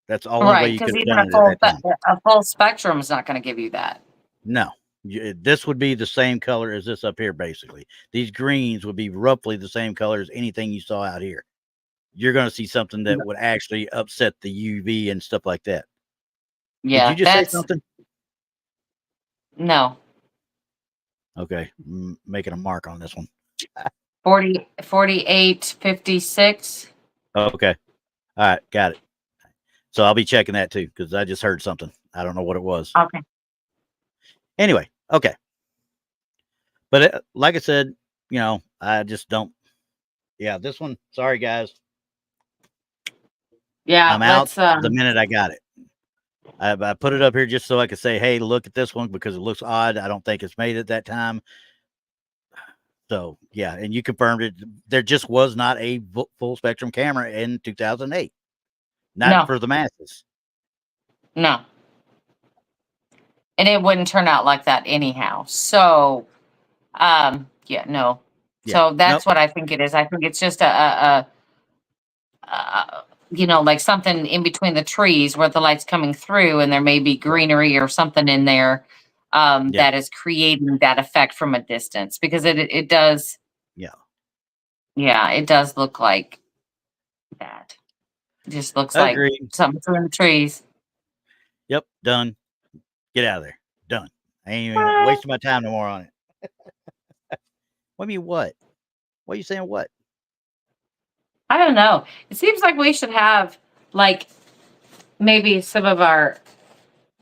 That's the only way Right, you because could have even done it at that time. a full spectrum is not going to give you that. No, this would be the same color as this up here. Basically, these greens would be roughly the same color as anything you saw out here. You're going to see something that would actually upset the UV and stuff like that. Yeah, Did you just say something? No. Okay, making a mark on this one. 4856. Okay, all right, got it. So I'll be checking that too, because I just heard something. I don't know what it was. Okay. Anyway, okay. But like I said, I just don't. Yeah, this one. Sorry, guys. Yeah, I'm out the minute I got it. I put it up here just so I could say, hey, look at this one, because it looks odd. I don't think it's made at that time. So, yeah, and you confirmed it. There just was not a full spectrum camera in 2008. Not for the masses. No. And it wouldn't turn out like that anyhow. So, no. Yeah, so that's what I think it is. I think it's just like something in between the trees where the light's coming through, and there may be greenery or something in there that is creating that effect from a distance, because it does. Yeah, it does look like that. It just looks like something through the trees. Yep, done. Get out of there. Done. I ain't even wasting my time no more on it. What do you mean, what? What are you saying, what? I don't know. It seems like we should have, like, maybe some of our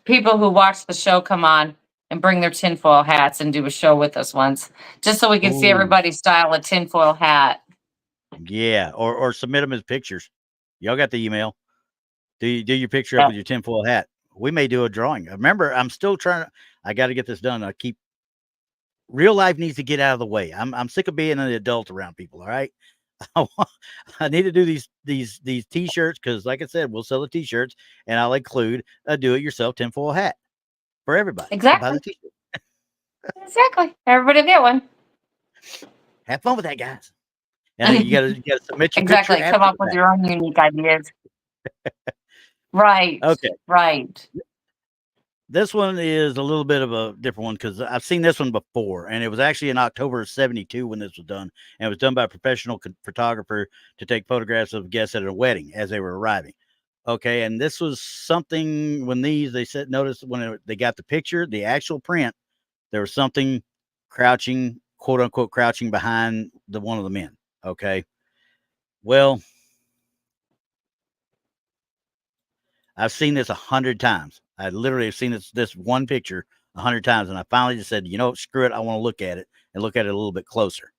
people who watch the show come on and bring their tinfoil hats and do a show with us once, just so we can see everybody's style of tinfoil hat. Yeah, or submit them as pictures. Y'all got the email. Do your picture up with your tinfoil hat. We may do a drawing. Remember, I'm still trying. I got to get this done. Real life needs to get out of the way. I'm sick of being an adult around people. All right. I need to do these t-shirts, because, like I said, we'll sell the t-shirts, and I'll include a do-it-yourself tinfoil hat for everybody. Exactly. Buy the t-shirt. Exactly. Everybody get one. Have fun with that, guys. And then you gotta submit your exactly. picture. Come up with your own unique ideas. Right. Okay. Right. This one is a little bit of a different one because I've seen this one before, and it was actually in October of '72 when this was done, and it was done by a professional photographer to take photographs of guests at a wedding as they were arriving. Okay, and this was something when they said notice when they got the picture, the actual print, there was something crouching, quote unquote, crouching behind the one of the men. Okay, well, I've seen this 100 times. I literally have seen this one picture 100 times, and I finally just said, you know, screw it. I want to look at it and look at it a little bit closer.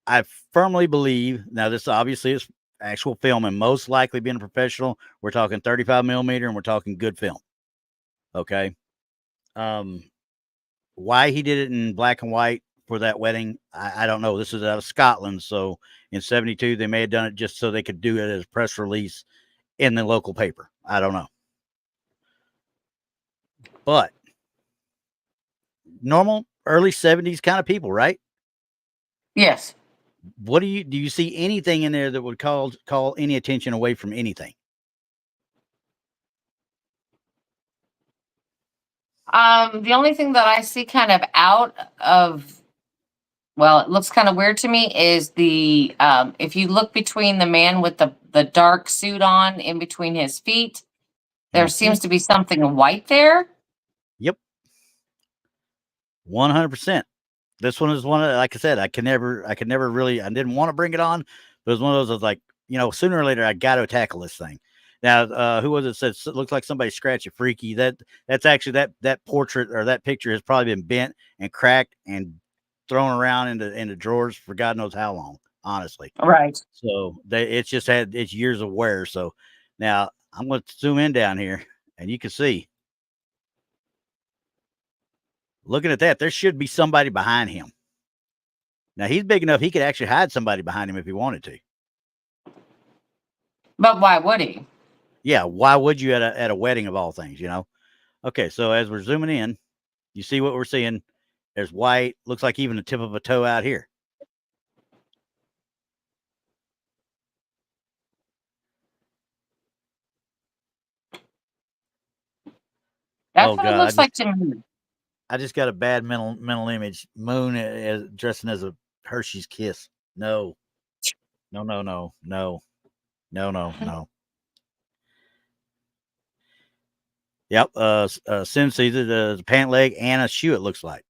I firmly believe now this obviously is actual film, and most likely being a professional, we're talking 35 millimeter, and we're talking good film. Okay. Why he did it in black and white for that wedding, I don't know. This is out of Scotland, so in '72 they may have done it just so they could do it as a press release in the local paper. I don't know. But normal early '70s kind of people, right? Yes. What do you see anything in there that would call any attention away from anything? The only thing that I see kind of out of, well, it looks kind of weird to me is the if you look between the man with the dark suit on in between his feet, there Mhm. seems to be something white there. Yep, 100%. This one is one of, like I said, I could never really, I didn't want to bring it on, but it was one of those. I was like, you know, sooner or later I got to tackle this thing. Now, who was it said looks like somebody scratched a freaky? That's actually that portrait or that picture has probably been bent and cracked and thrown around into drawers for God knows how long, honestly. Right. So it's just had its years of wear. So now I'm going to zoom in down here, and you can see, looking at that, there should be somebody behind him. Now he's big enough he could actually hide somebody behind him if he wanted to. But why would he? Yeah, why would you at a wedding of all things, you know? Okay, so as we're zooming in, you see what we're seeing. There's white, looks like even the tip of a toe out here. That's Oh what it God, looks like to me. I just got a bad mental image. Moon as dressing as a Hershey's Kiss. No, no, no, no, no, no, no, no. Yep, Sin sees it, the pant leg and a shoe. It looks like.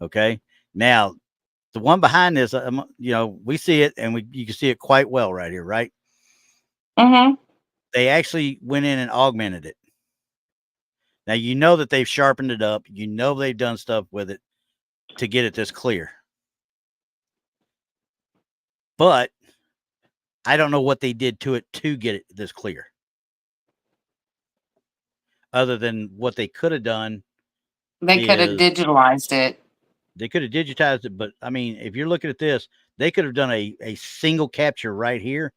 Okay, now the one behind this, you know, we see it and you can see it quite well right here, right? Mm-hmm. They actually went in and augmented it. Now you know that they've sharpened it up. You know they've done stuff with it to get it this clear. But I don't know what they did to it to get it this clear. Other than what they could have done They could have is digitalized it. they could have digitized it. But I mean, if you're looking at this, they could have done a single capture right here,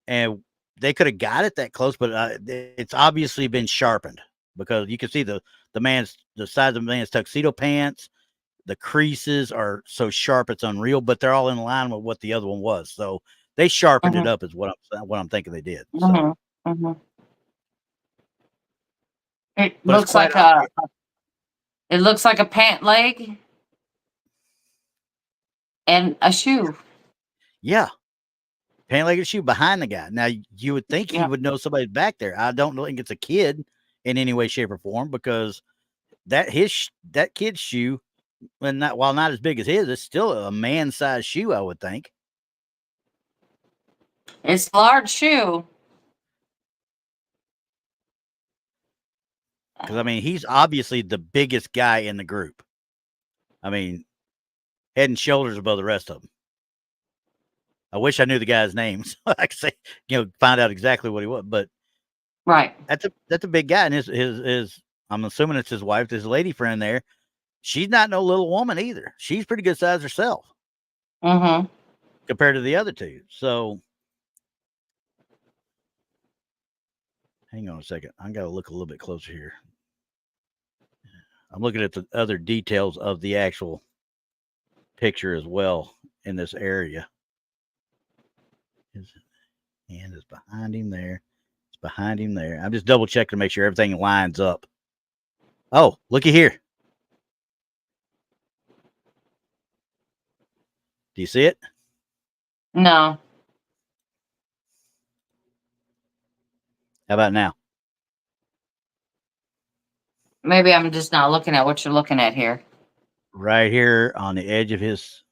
and they could have got it that close. But it's obviously been sharpened because you can see the size of the man's tuxedo pants. The creases are so sharp it's unreal, but they're all in line with what the other one was. So they sharpened it Mm-hmm. up, is what I'm thinking they did. So, Mm-hmm. Mm-hmm. It but it's looks quite like a pant leg and a shoe. yeah, pant legged shoe behind the guy. Now you would think he Yeah. would know somebody's back there. I don't think it's a kid in any way, shape, or form because that kid's shoe, and not while not as big as his, it's still a man sized shoe. I would think It's a large shoe. because I mean he's obviously the biggest guy in the group. I mean, head and shoulders above the rest of them. I wish I knew the guy's name so I could say, you know, find out exactly what he was. But Right. that's a big guy, and his I'm assuming it's his wife, his lady friend there. She's not no little woman either. She's pretty good size herself Mm-hmm. compared to the other two. So hang on a second. I got to look a little bit closer here. I'm looking at the other details of the actual picture as well in this area. Hand is behind him there. It's behind him there. I'm just double checking to make sure everything lines up. Oh, looky here. Do you see it? No. How about now? Maybe I'm just not looking at what you're looking at here. Right here on the edge of his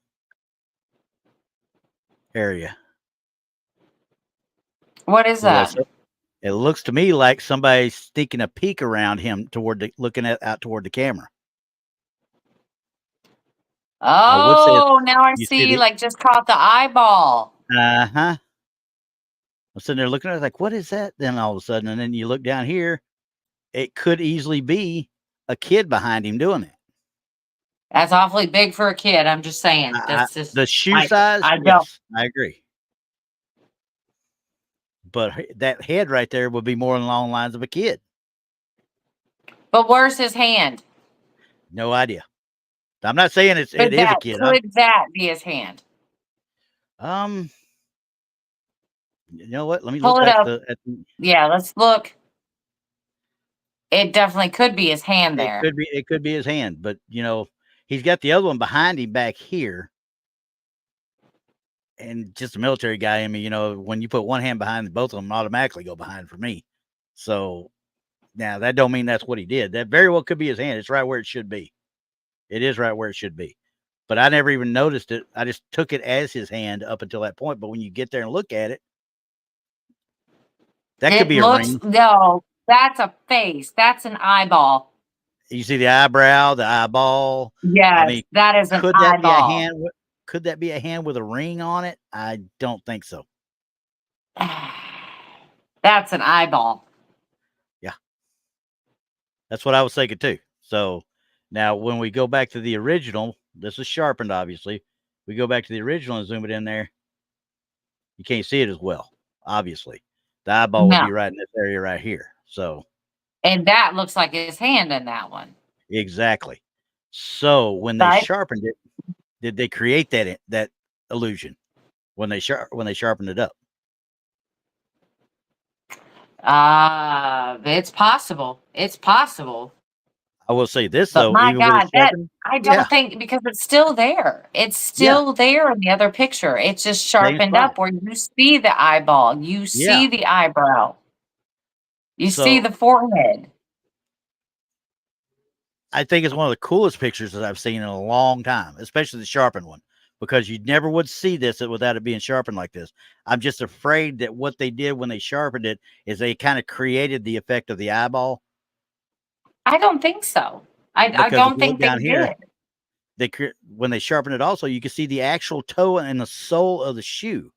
area. What is that? It looks to me like somebody's sneaking a peek around him looking out toward the camera. Oh, now I see, the, like just caught the eyeball. I'm sitting there looking at it like, what is that? Then all of a sudden, and then you look down here, it could easily be a kid behind him doing it. That's awfully big for a kid. I'm just saying. That's just the shoe size. Yes, I agree. But that head right there would be more along the lines of a kid. But where's his hand? No idea. I'm not saying it is a kid. Could that be his hand? You know what? Let me Pull look it back up. Yeah, let's look. It definitely could be his hand there. It could be his hand, but you know, he's got the other one behind him back here. And just a military guy, I mean, you know, when you put one hand behind, both of them automatically go behind for me. So now that don't mean that's what he did. That very well could be his hand. It's right where it should be. It is right where it should be. But I never even noticed it. I just took it as his hand up until that point. But when you get there and look at it, that could be a ring. No, that's a face. That's an eyeball. You see the eyebrow, the eyeball. Yes, I mean, that is an eyeball. That be a hand? Could that be a hand with a ring on it? I don't think so. That's an eyeball. Yeah. That's what I was thinking too. So now when we go back to the original, this is sharpened, obviously. We go back to the original and zoom it in there. You can't see it as well, obviously. The eyeball would be right in this area right here. So. And that looks like his hand in that one. Exactly. So when they sharpened it, did they create that illusion when they sharpened it up? It's possible. It's possible. I will say this though. My God, I don't think, because it's still there. It's still there in the other picture. It's just sharpened up where you see the eyeball, you see the eyebrow, you see the forehead. I think it's one of the coolest pictures that I've seen in a long time, especially the sharpened one, because you never would see this without it being sharpened like this. I'm just afraid that what they did when they sharpened it is they kind of created the effect of the eyeball. I don't think so. I don't think they did. When they sharpened it also, you can see the actual toe and the sole of the shoe.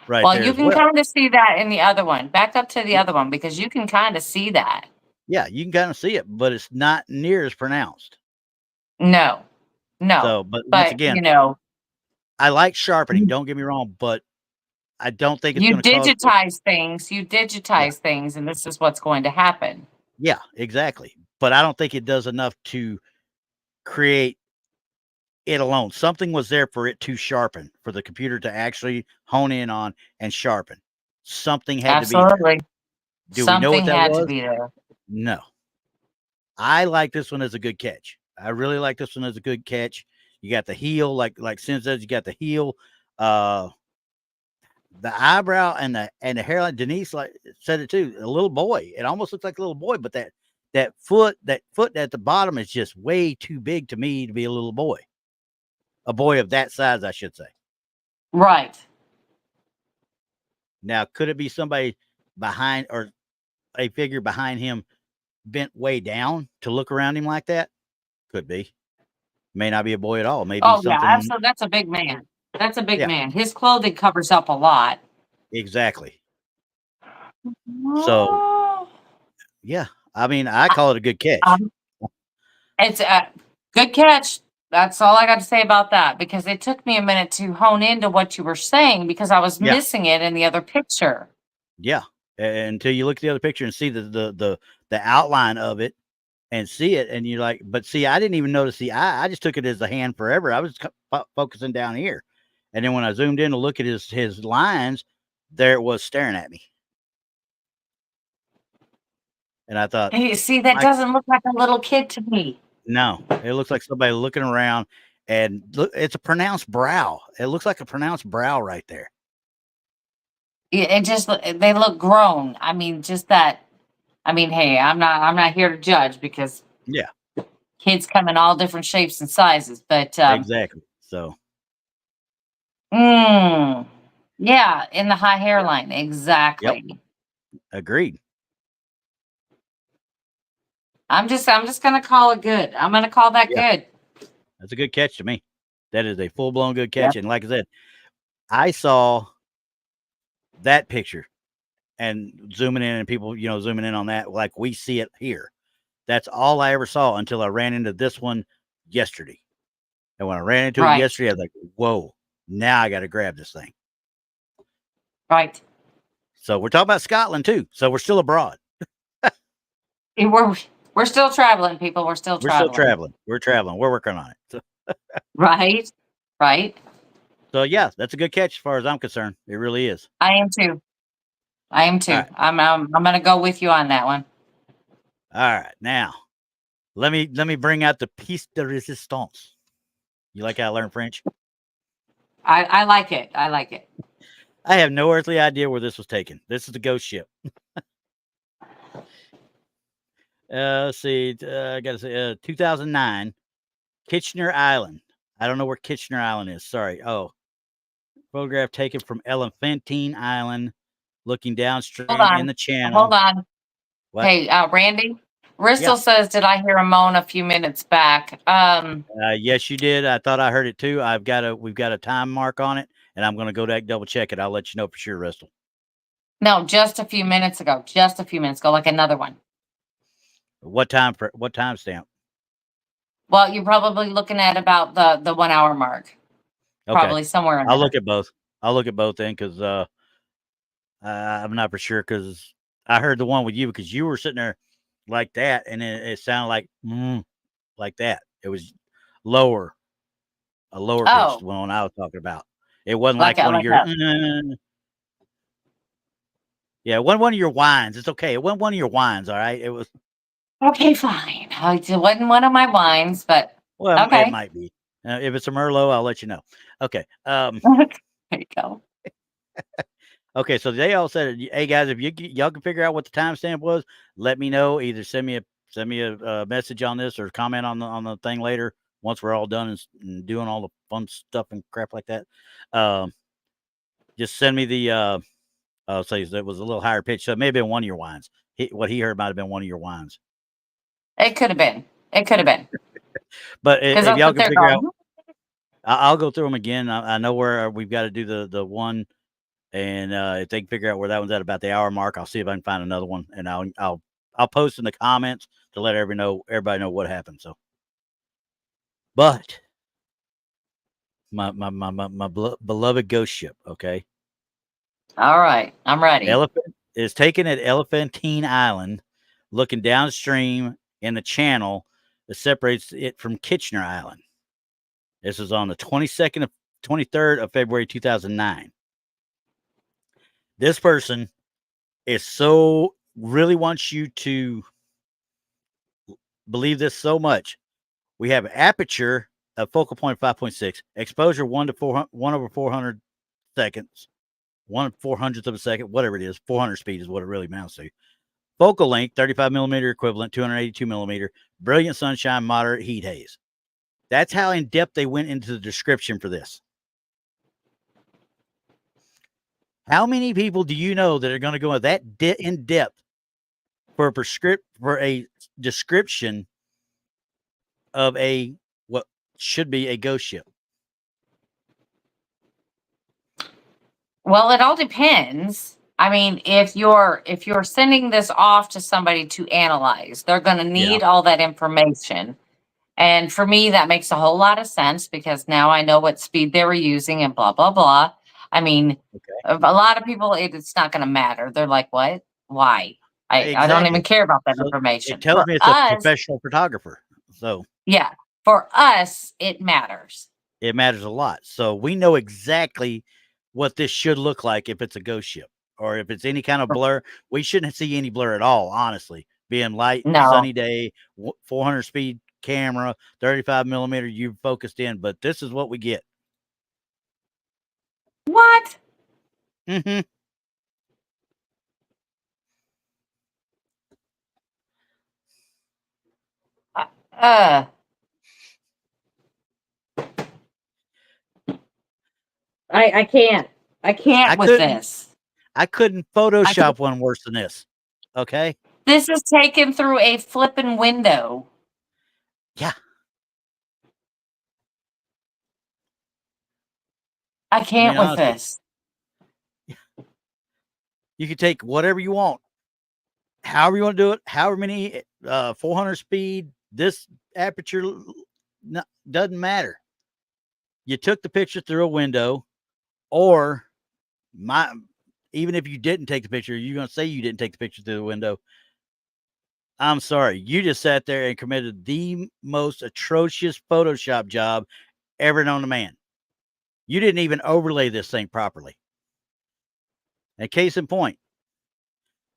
Right. Well, you can kind of see that in the other one. Back up to the other one, because you can kind of see that. Yeah, you can kind of see it, but it's not near as pronounced. No. So, but once again, you know, I like sharpening. Don't get me wrong, but I don't think it's going to digitize things. You digitize things, and this is what's going to happen. Yeah, exactly. But I don't think it does enough to create it alone. Something was there for it to sharpen, for the computer to actually hone in on and sharpen. Something had to be there. Do we know what that was? To be there. No. I like this one as a good catch. I really like this one as a good catch. You got the heel, like Sim says, you got the heel, the eyebrow and the hairline. Denise said it too. A little boy. It almost looks like a little boy, but that foot at the bottom is just way too big to me to be a little boy. A boy of that size, I should say. Right. Now, could it be somebody behind, or a figure behind him bent way down to look around him like that? Could be. May not be a boy at all. Maybe something. Yeah, absolutely. That's a big man. That's a big man. His clothing covers up a lot. Exactly. So, yeah. I mean, I call it a good catch. It's a good catch. That's all I got to say about that, because it took me a minute to hone into what you were saying, because I was missing it in the other picture. Yeah. Until you look at the other picture and see the outline of it and see it, and you're like, but see, I didn't even notice the eye. I just took it as a hand forever. I was focusing down here, and then when I zoomed in to look at his lines, there it was staring at me. And I thought, Hey, see, that doesn't look like a little kid to me. no, it looks like somebody looking around, and look, it's a pronounced brow. It looks like a pronounced brow right there. It just, they look grown. I mean, just that. I mean, hey, I'm not here to judge because Yeah, kids come in all different shapes and sizes, but exactly. So, yeah, in the high hairline, exactly. yep, agreed. I'm just gonna call it good. I'm gonna call that good. That's a good catch to me. That is a full blown good Yep. catch. And like I said, I saw that picture and zooming in, and people, zooming in on that like we see it here. That's all I ever saw until I ran into this one yesterday. And when I ran into it yesterday, I was like, whoa, now I got to grab this thing. Right. So we're talking about Scotland too. So we're still abroad. We're still traveling, people. We're still traveling. We're traveling. We're working on it. So, right. Right. So yeah, that's a good catch as far as I'm concerned. It really is. I am too. Right. I'm gonna go with you on that one. All right. Now let me bring out the piece de resistance. You like how I learned French? I like it. I like it. I have no earthly idea where this was taken. This is the ghost ship. Let's see. I gotta say, 2009, Kitchener Island. I don't know where Kitchener Island is. Sorry. Oh, photograph taken from Elephantine Island, looking downstream in the channel. Hold on. What? Hey, Randy. Bristol says, "Did I hear a moan a few minutes back?" Yes, you did. I thought I heard it too. We've got a time mark on it, and I'm going to go back double check it. I'll let you know for sure, Bristol. No, just a few minutes ago. Just a few minutes ago, like another one. What time stamp? Well, you're probably looking at about the 1 hour mark. Okay. Probably somewhere in I'll there. look at both. I'll look at both then, because I'm not for sure, because I heard the one with you because you were sitting there like that, and it sounded like that. It was lower, a lower pitched one I was talking about. It wasn't like one of your. Yeah, it wasn't one of your whines. It's okay. It wasn't one of your whines. All right. It was okay. Fine. It wasn't one of my whines, but okay. It might be. If it's a Merlot, I'll let you know. Okay. There you go. Okay, so they all said, "Hey guys, if y'all can figure out what the timestamp was, let me know. Either send me a message on this or comment on the thing later once we're all done and doing all the fun stuff and crap like that. Just send me the so it was a little higher pitch, so it may have been one of your whines. What he heard might have been one of your whines. It could have been. But if y'all can figure out, I'll go through them again. I know where we've got to do the one. And if they can figure out where that one's at about the hour mark, I'll see if I can find another one, and I'll post in the comments to let everybody know what happened. So, but my beloved ghost ship, okay. All right, I'm ready. Elephant is taken at Elephantine Island, looking downstream in the channel that separates it from Kitchener Island. This is on the 23rd of February 2009. This person really wants you to believe this so much. We have aperture of focal point 5.6, exposure 1 over 400 seconds, 1/400th of a second, whatever it is. 400 speed is what it really amounts to. Focal length 35 millimeter equivalent, 282 millimeter. Brilliant sunshine, moderate heat haze. That's how in depth they went into the description for this. How many people do you know that are going to go that in depth for a description of what should be a ghost ship? Well, it all depends. I mean, if you're sending this off to somebody to analyze, they're going to need all that information. And for me, that makes a whole lot of sense because now I know what speed they were using and blah, blah, blah. I mean, a lot of people, it's not going to matter. They're like, what? Why? I don't even care about that information. It tells me it's a professional photographer. So yeah, for us, it matters. It matters a lot. So we know exactly what this should look like if it's a ghost ship or if it's any kind of blur. We shouldn't see any blur at all, honestly. Being light, No. sunny day, 400 speed camera, 35 millimeter, you focused in, but this is what we get. What? Mm-hmm. Uh, I can't. I can't with this. I couldn't Photoshop one worse than this. Okay. This is taken through a flipping window. Yeah. I can't with honestly, this. You can take whatever you want, however you want to do it, however many 400 speed, this aperture, doesn't matter. You took the picture through a window, or even if you didn't take the picture, you're going to say you didn't take the picture through the window. I'm sorry. You just sat there and committed the most atrocious Photoshop job ever known to man. You didn't even overlay this thing properly. And case in point,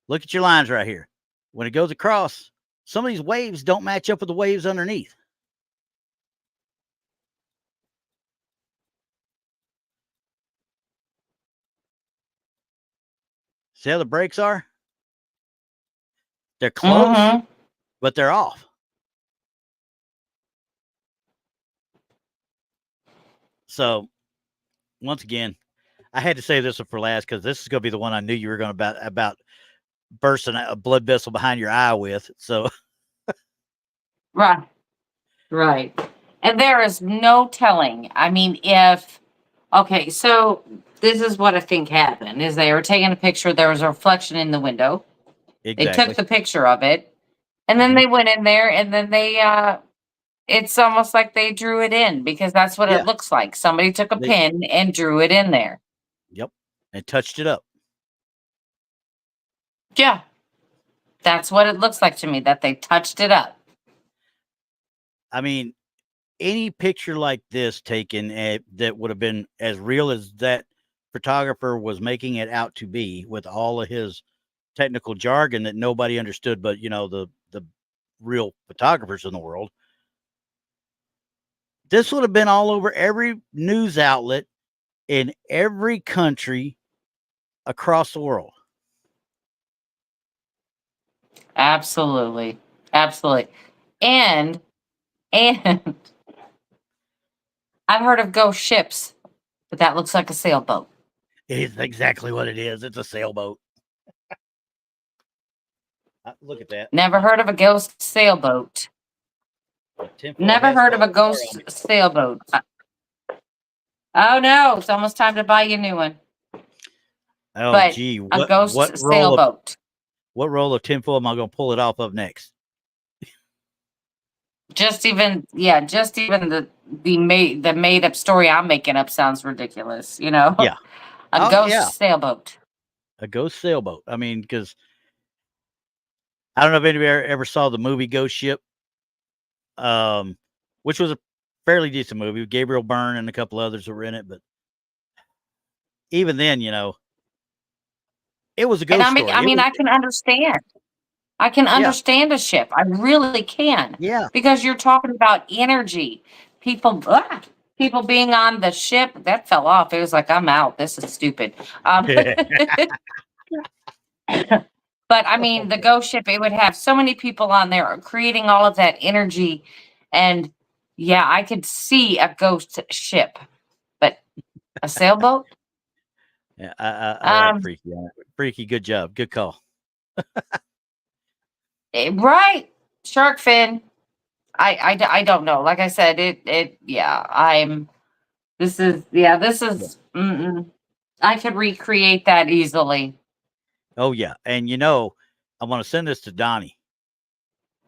look at your lines right here. When it goes across, some of these waves don't match up with the waves underneath. See how the brakes are? They're close, but they're off. So, once again, I had to say this one for last because this is going to be the one I knew you were going to about bursting a blood vessel behind your eye with. So, Right. And there is no telling. I mean, okay, so this is what I think happened is they were taking a picture. There was a reflection in the window. They took the picture of it, and then they went in there, and then it's almost like they drew it in because that's what it looks like. Somebody took a pen and drew it in there. Yep. And touched it up. Yeah. That's what it looks like to me, that they touched it up. I mean, any picture like this taken that would have been as real as that photographer was making it out to be, with all of his technical jargon that nobody understood, but the real photographers in the world, this would have been all over every news outlet in every country across the world. Absolutely. And I've heard of ghost ships, but that looks like a sailboat. It's exactly what it is. It's a sailboat. Look at that. Never heard of a ghost sailboat. Never heard of a ghost sailboat. Oh no, it's almost time to buy you a new one. Oh, but gee. A ghost sailboat. What roll of tinfoil am I going to pull it off of next? Just even the made up story I'm making up sounds ridiculous, Yeah. A ghost sailboat. A ghost sailboat. I mean, because I don't know if anybody ever saw the movie Ghost Ship, which was a fairly decent movie with Gabriel Byrne and a couple others that were in it. But even then, it was a ghost story. I mean, I can understand. I can understand a ship. I really can. Yeah. Because you're talking about energy. People being on the ship, that fell off. It was like, I'm out. This is stupid. But I mean, the ghost ship, it would have so many people on there creating all of that energy. And yeah, I could see a ghost ship, but a sailboat? Yeah, I like Freaky. Freaky, good job. Good call. Right. Shark fin. I don't know. Like I said, I could recreate that easily. Oh yeah. And I'm going to send this to Donny.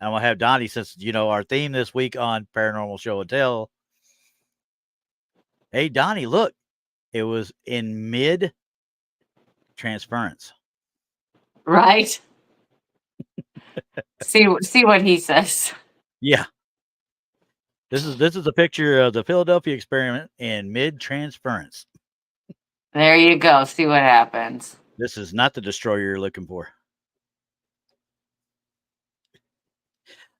I'm going to have Donny, since, our theme this week on Paranormal Show and Tell. Hey, Donny, look, it was in mid transference. Right. see what he says. Yeah. This is a picture of the Philadelphia experiment in mid transference. There you go. See what happens. This is not the destroyer you're looking for.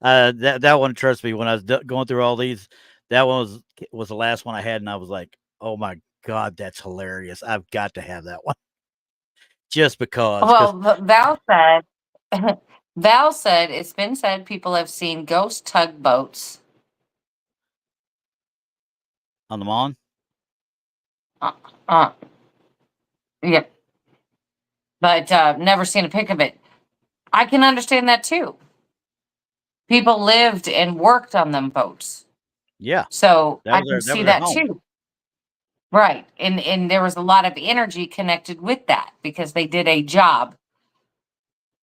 That one, trust me, when I was going through all these, that one was the last one I had, and I was like, oh my God, that's hilarious. I've got to have that one. Just because Well, Val said it's been said people have seen ghost tugboats. on the Mon. Uh, uh, yep, but never seen a pic of it. I can understand that too. People lived and worked on them boats, Yeah, so that I was can their see their that home. too. Right, and there was a lot of energy connected with that because they did a job.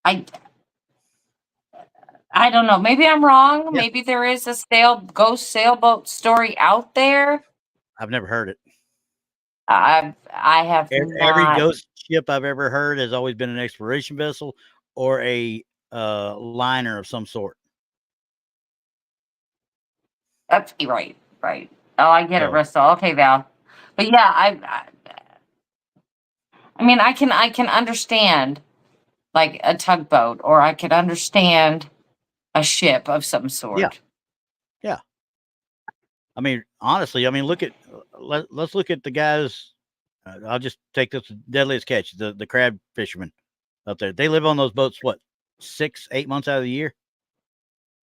I I don't know. Maybe I'm wrong. Yeah, Maybe there is a ghost sailboat story out there. I've never heard it. I have Every not. ghost ship I've ever heard has always been an exploration vessel or a liner of some sort. That's right, right. Oh, I get it, So Bristol. Okay, Val. But yeah, I mean, I can understand like a tugboat, or I could understand a ship of some yeah, sort. yeah. I mean, honestly, I mean, look at let's look at the guys. I'll just take this deadliest catch, the crab fishermen up there. They live on those boats what 6, 8 months out of the year.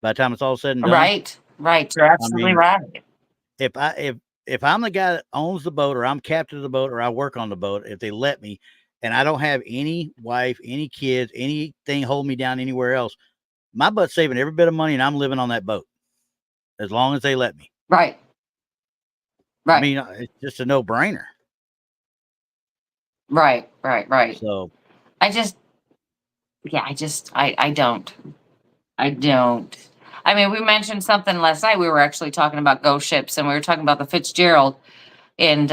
By the time it's all said and done, Right, right. You're I absolutely mean, right. if I if I'm the guy that owns the boat, or I'm captain of the boat, or I work on the boat, if they let me, and I don't have any wife, any kids, anything holding me down anywhere else, my butt's saving every bit of money, and I'm living on that boat as long as they let me. Right, I right, mean, it's just a no brainer. right, right, right. So I just, yeah, I don't. I don't. I mean, we mentioned something last night. We were actually talking about ghost ships, and we were talking about the Fitzgerald and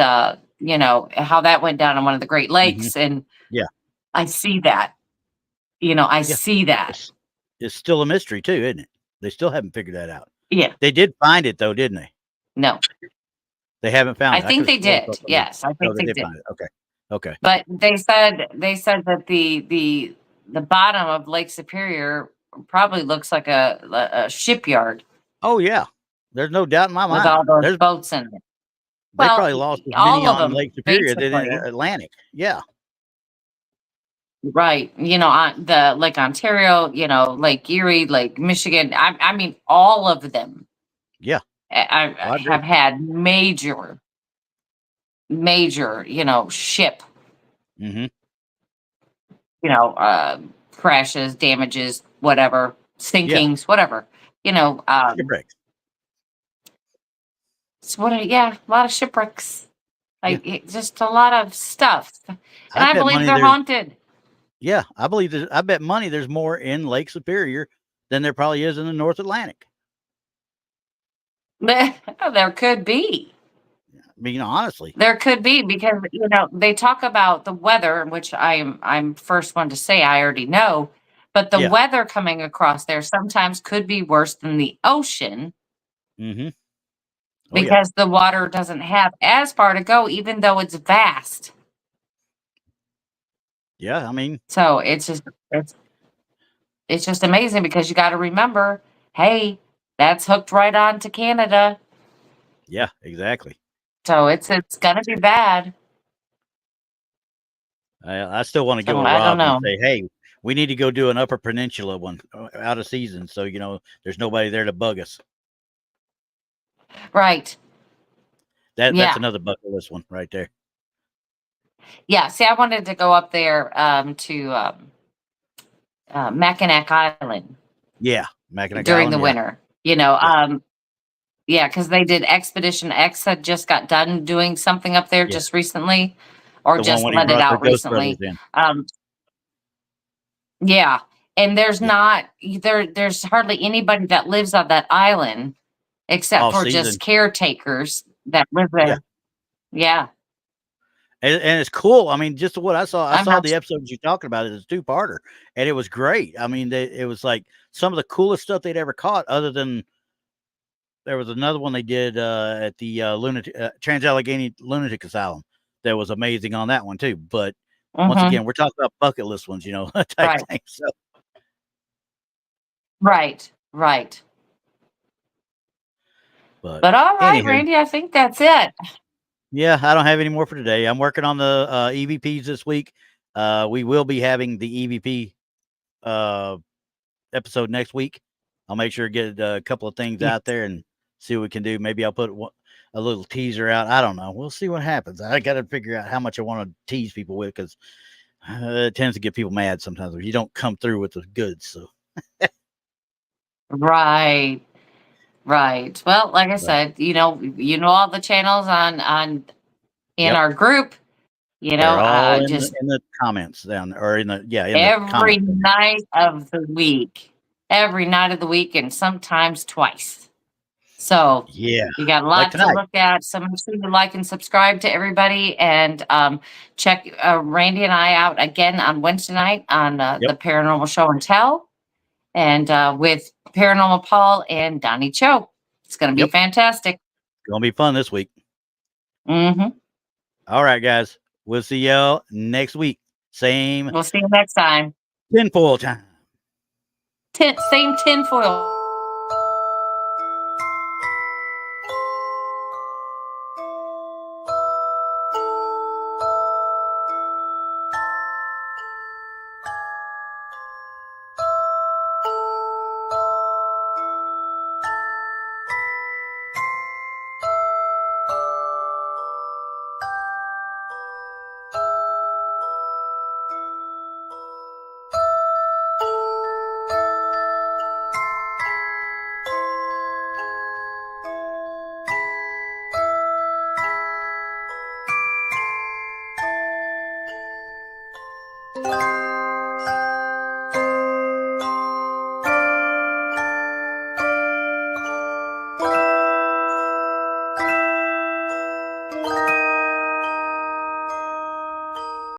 you know, how that went down on one of the Great mhm. Lakes. And Yeah, I see that. You know, I yeah. see that. It's it's still a mystery too, isn't it? They still haven't figured that out. Yeah. They did find it though, didn't they? No. They haven't found I it. I think could have they swore I saw did. something. Yes, I No, think they they did did. find it. Okay. Okay. But they said that the bottom of Lake Superior probably looks like a shipyard Oh yeah. There's no doubt in my with mind. all those There's boats in it. They Well, probably lost as many all of on them Lake Superior than in basically. Atlantic. Yeah. Right. You know, on the Lake Ontario, you know, Lake Erie, Lake Michigan. I mean, all of them Yeah. I I have agree. had major, you know, ship, Mhm. you know, crashes, damages, whatever, Yeah. sinkings, whatever. You know, Shipwrecks. it's yeah, a lot of shipwrecks. Yeah. Like just a lot of stuff. And I I bet believe money they're there's haunted. yeah, I believe I bet money there's more in Lake Superior than there probably is in the North Atlantic. There could be. I mean, honestly. There could be because, you know, they talk about the weather, which I'm first one to say I already know, but the Yeah. weather coming across there sometimes could be worse than the ocean Mhm. Oh yeah. because the water doesn't have as far to go, even though it's vast. Yeah, I mean, So it's it's just amazing because you got to remember, hey, that's hooked right on to Canada, yeah, exactly. so it's gonna be bad. I still want to So get with I don't Rob and know. say, "Hey, we need to go do an Upper Peninsula one out of season, so there's nobody there to bug us." Right? That's Yeah, another bucket list one right there. yeah. See, I wanted to go up there to Mackinac Island Yeah, Mackinac during the Island. Yeah, winter. You know, yeah, yeah, because they did Expedition X had just got done doing something up there yeah. just recently, or The one just when he let it brought the out Ghost Brothers recently. in. Um, yeah, and there's Yeah, not there's hardly anybody that lives on that island except off for just season. caretakers that live Yeah, there. Yeah, and it's cool. I mean, just what I I'm saw not. the episodes you talking about. It's a two-parter, and it was great. I mean, it was like some of the coolest stuff they'd ever caught. Other than there was another one they did at the Trans Allegheny Lunatic Asylum. that was amazing on that one too. But once Mm-hmm. again, we're talking about bucket list ones, type Right. thing. So, Right. Right. but But all right, anyhow, Randy, I think that's it. yeah, I don't have any more for today. I'm working on the EVPs this week. We will be having the EVP episode next week. I'll make sure to get a couple of things Yeah. out there and see what we can do. Maybe I'll put a little teaser out. I don't know. We'll see what happens. I got to figure out how much I want to tease people with, because it tends to get people mad sometimes if you don't come through with the goods. So, Right. Right. Well, like I but, said, all the channels in yep, our group, they're all just in the comments down there, or in the every comments. night of the week, and sometimes twice. So Yeah, you got a like lot to tonight. look at. So make sure you like and subscribe to everybody, and check Randy and I out again on Wednesday night on Yep, the Paranormal Show and Tell, and with Paranormal Paul and Donny Cho. It's going to be yep. fantastic. Gonna be fun this week. Mm-hmm. All right, guys. We'll see y'all next week. Same We'll see you next time. tinfoil time. Same tinfoil.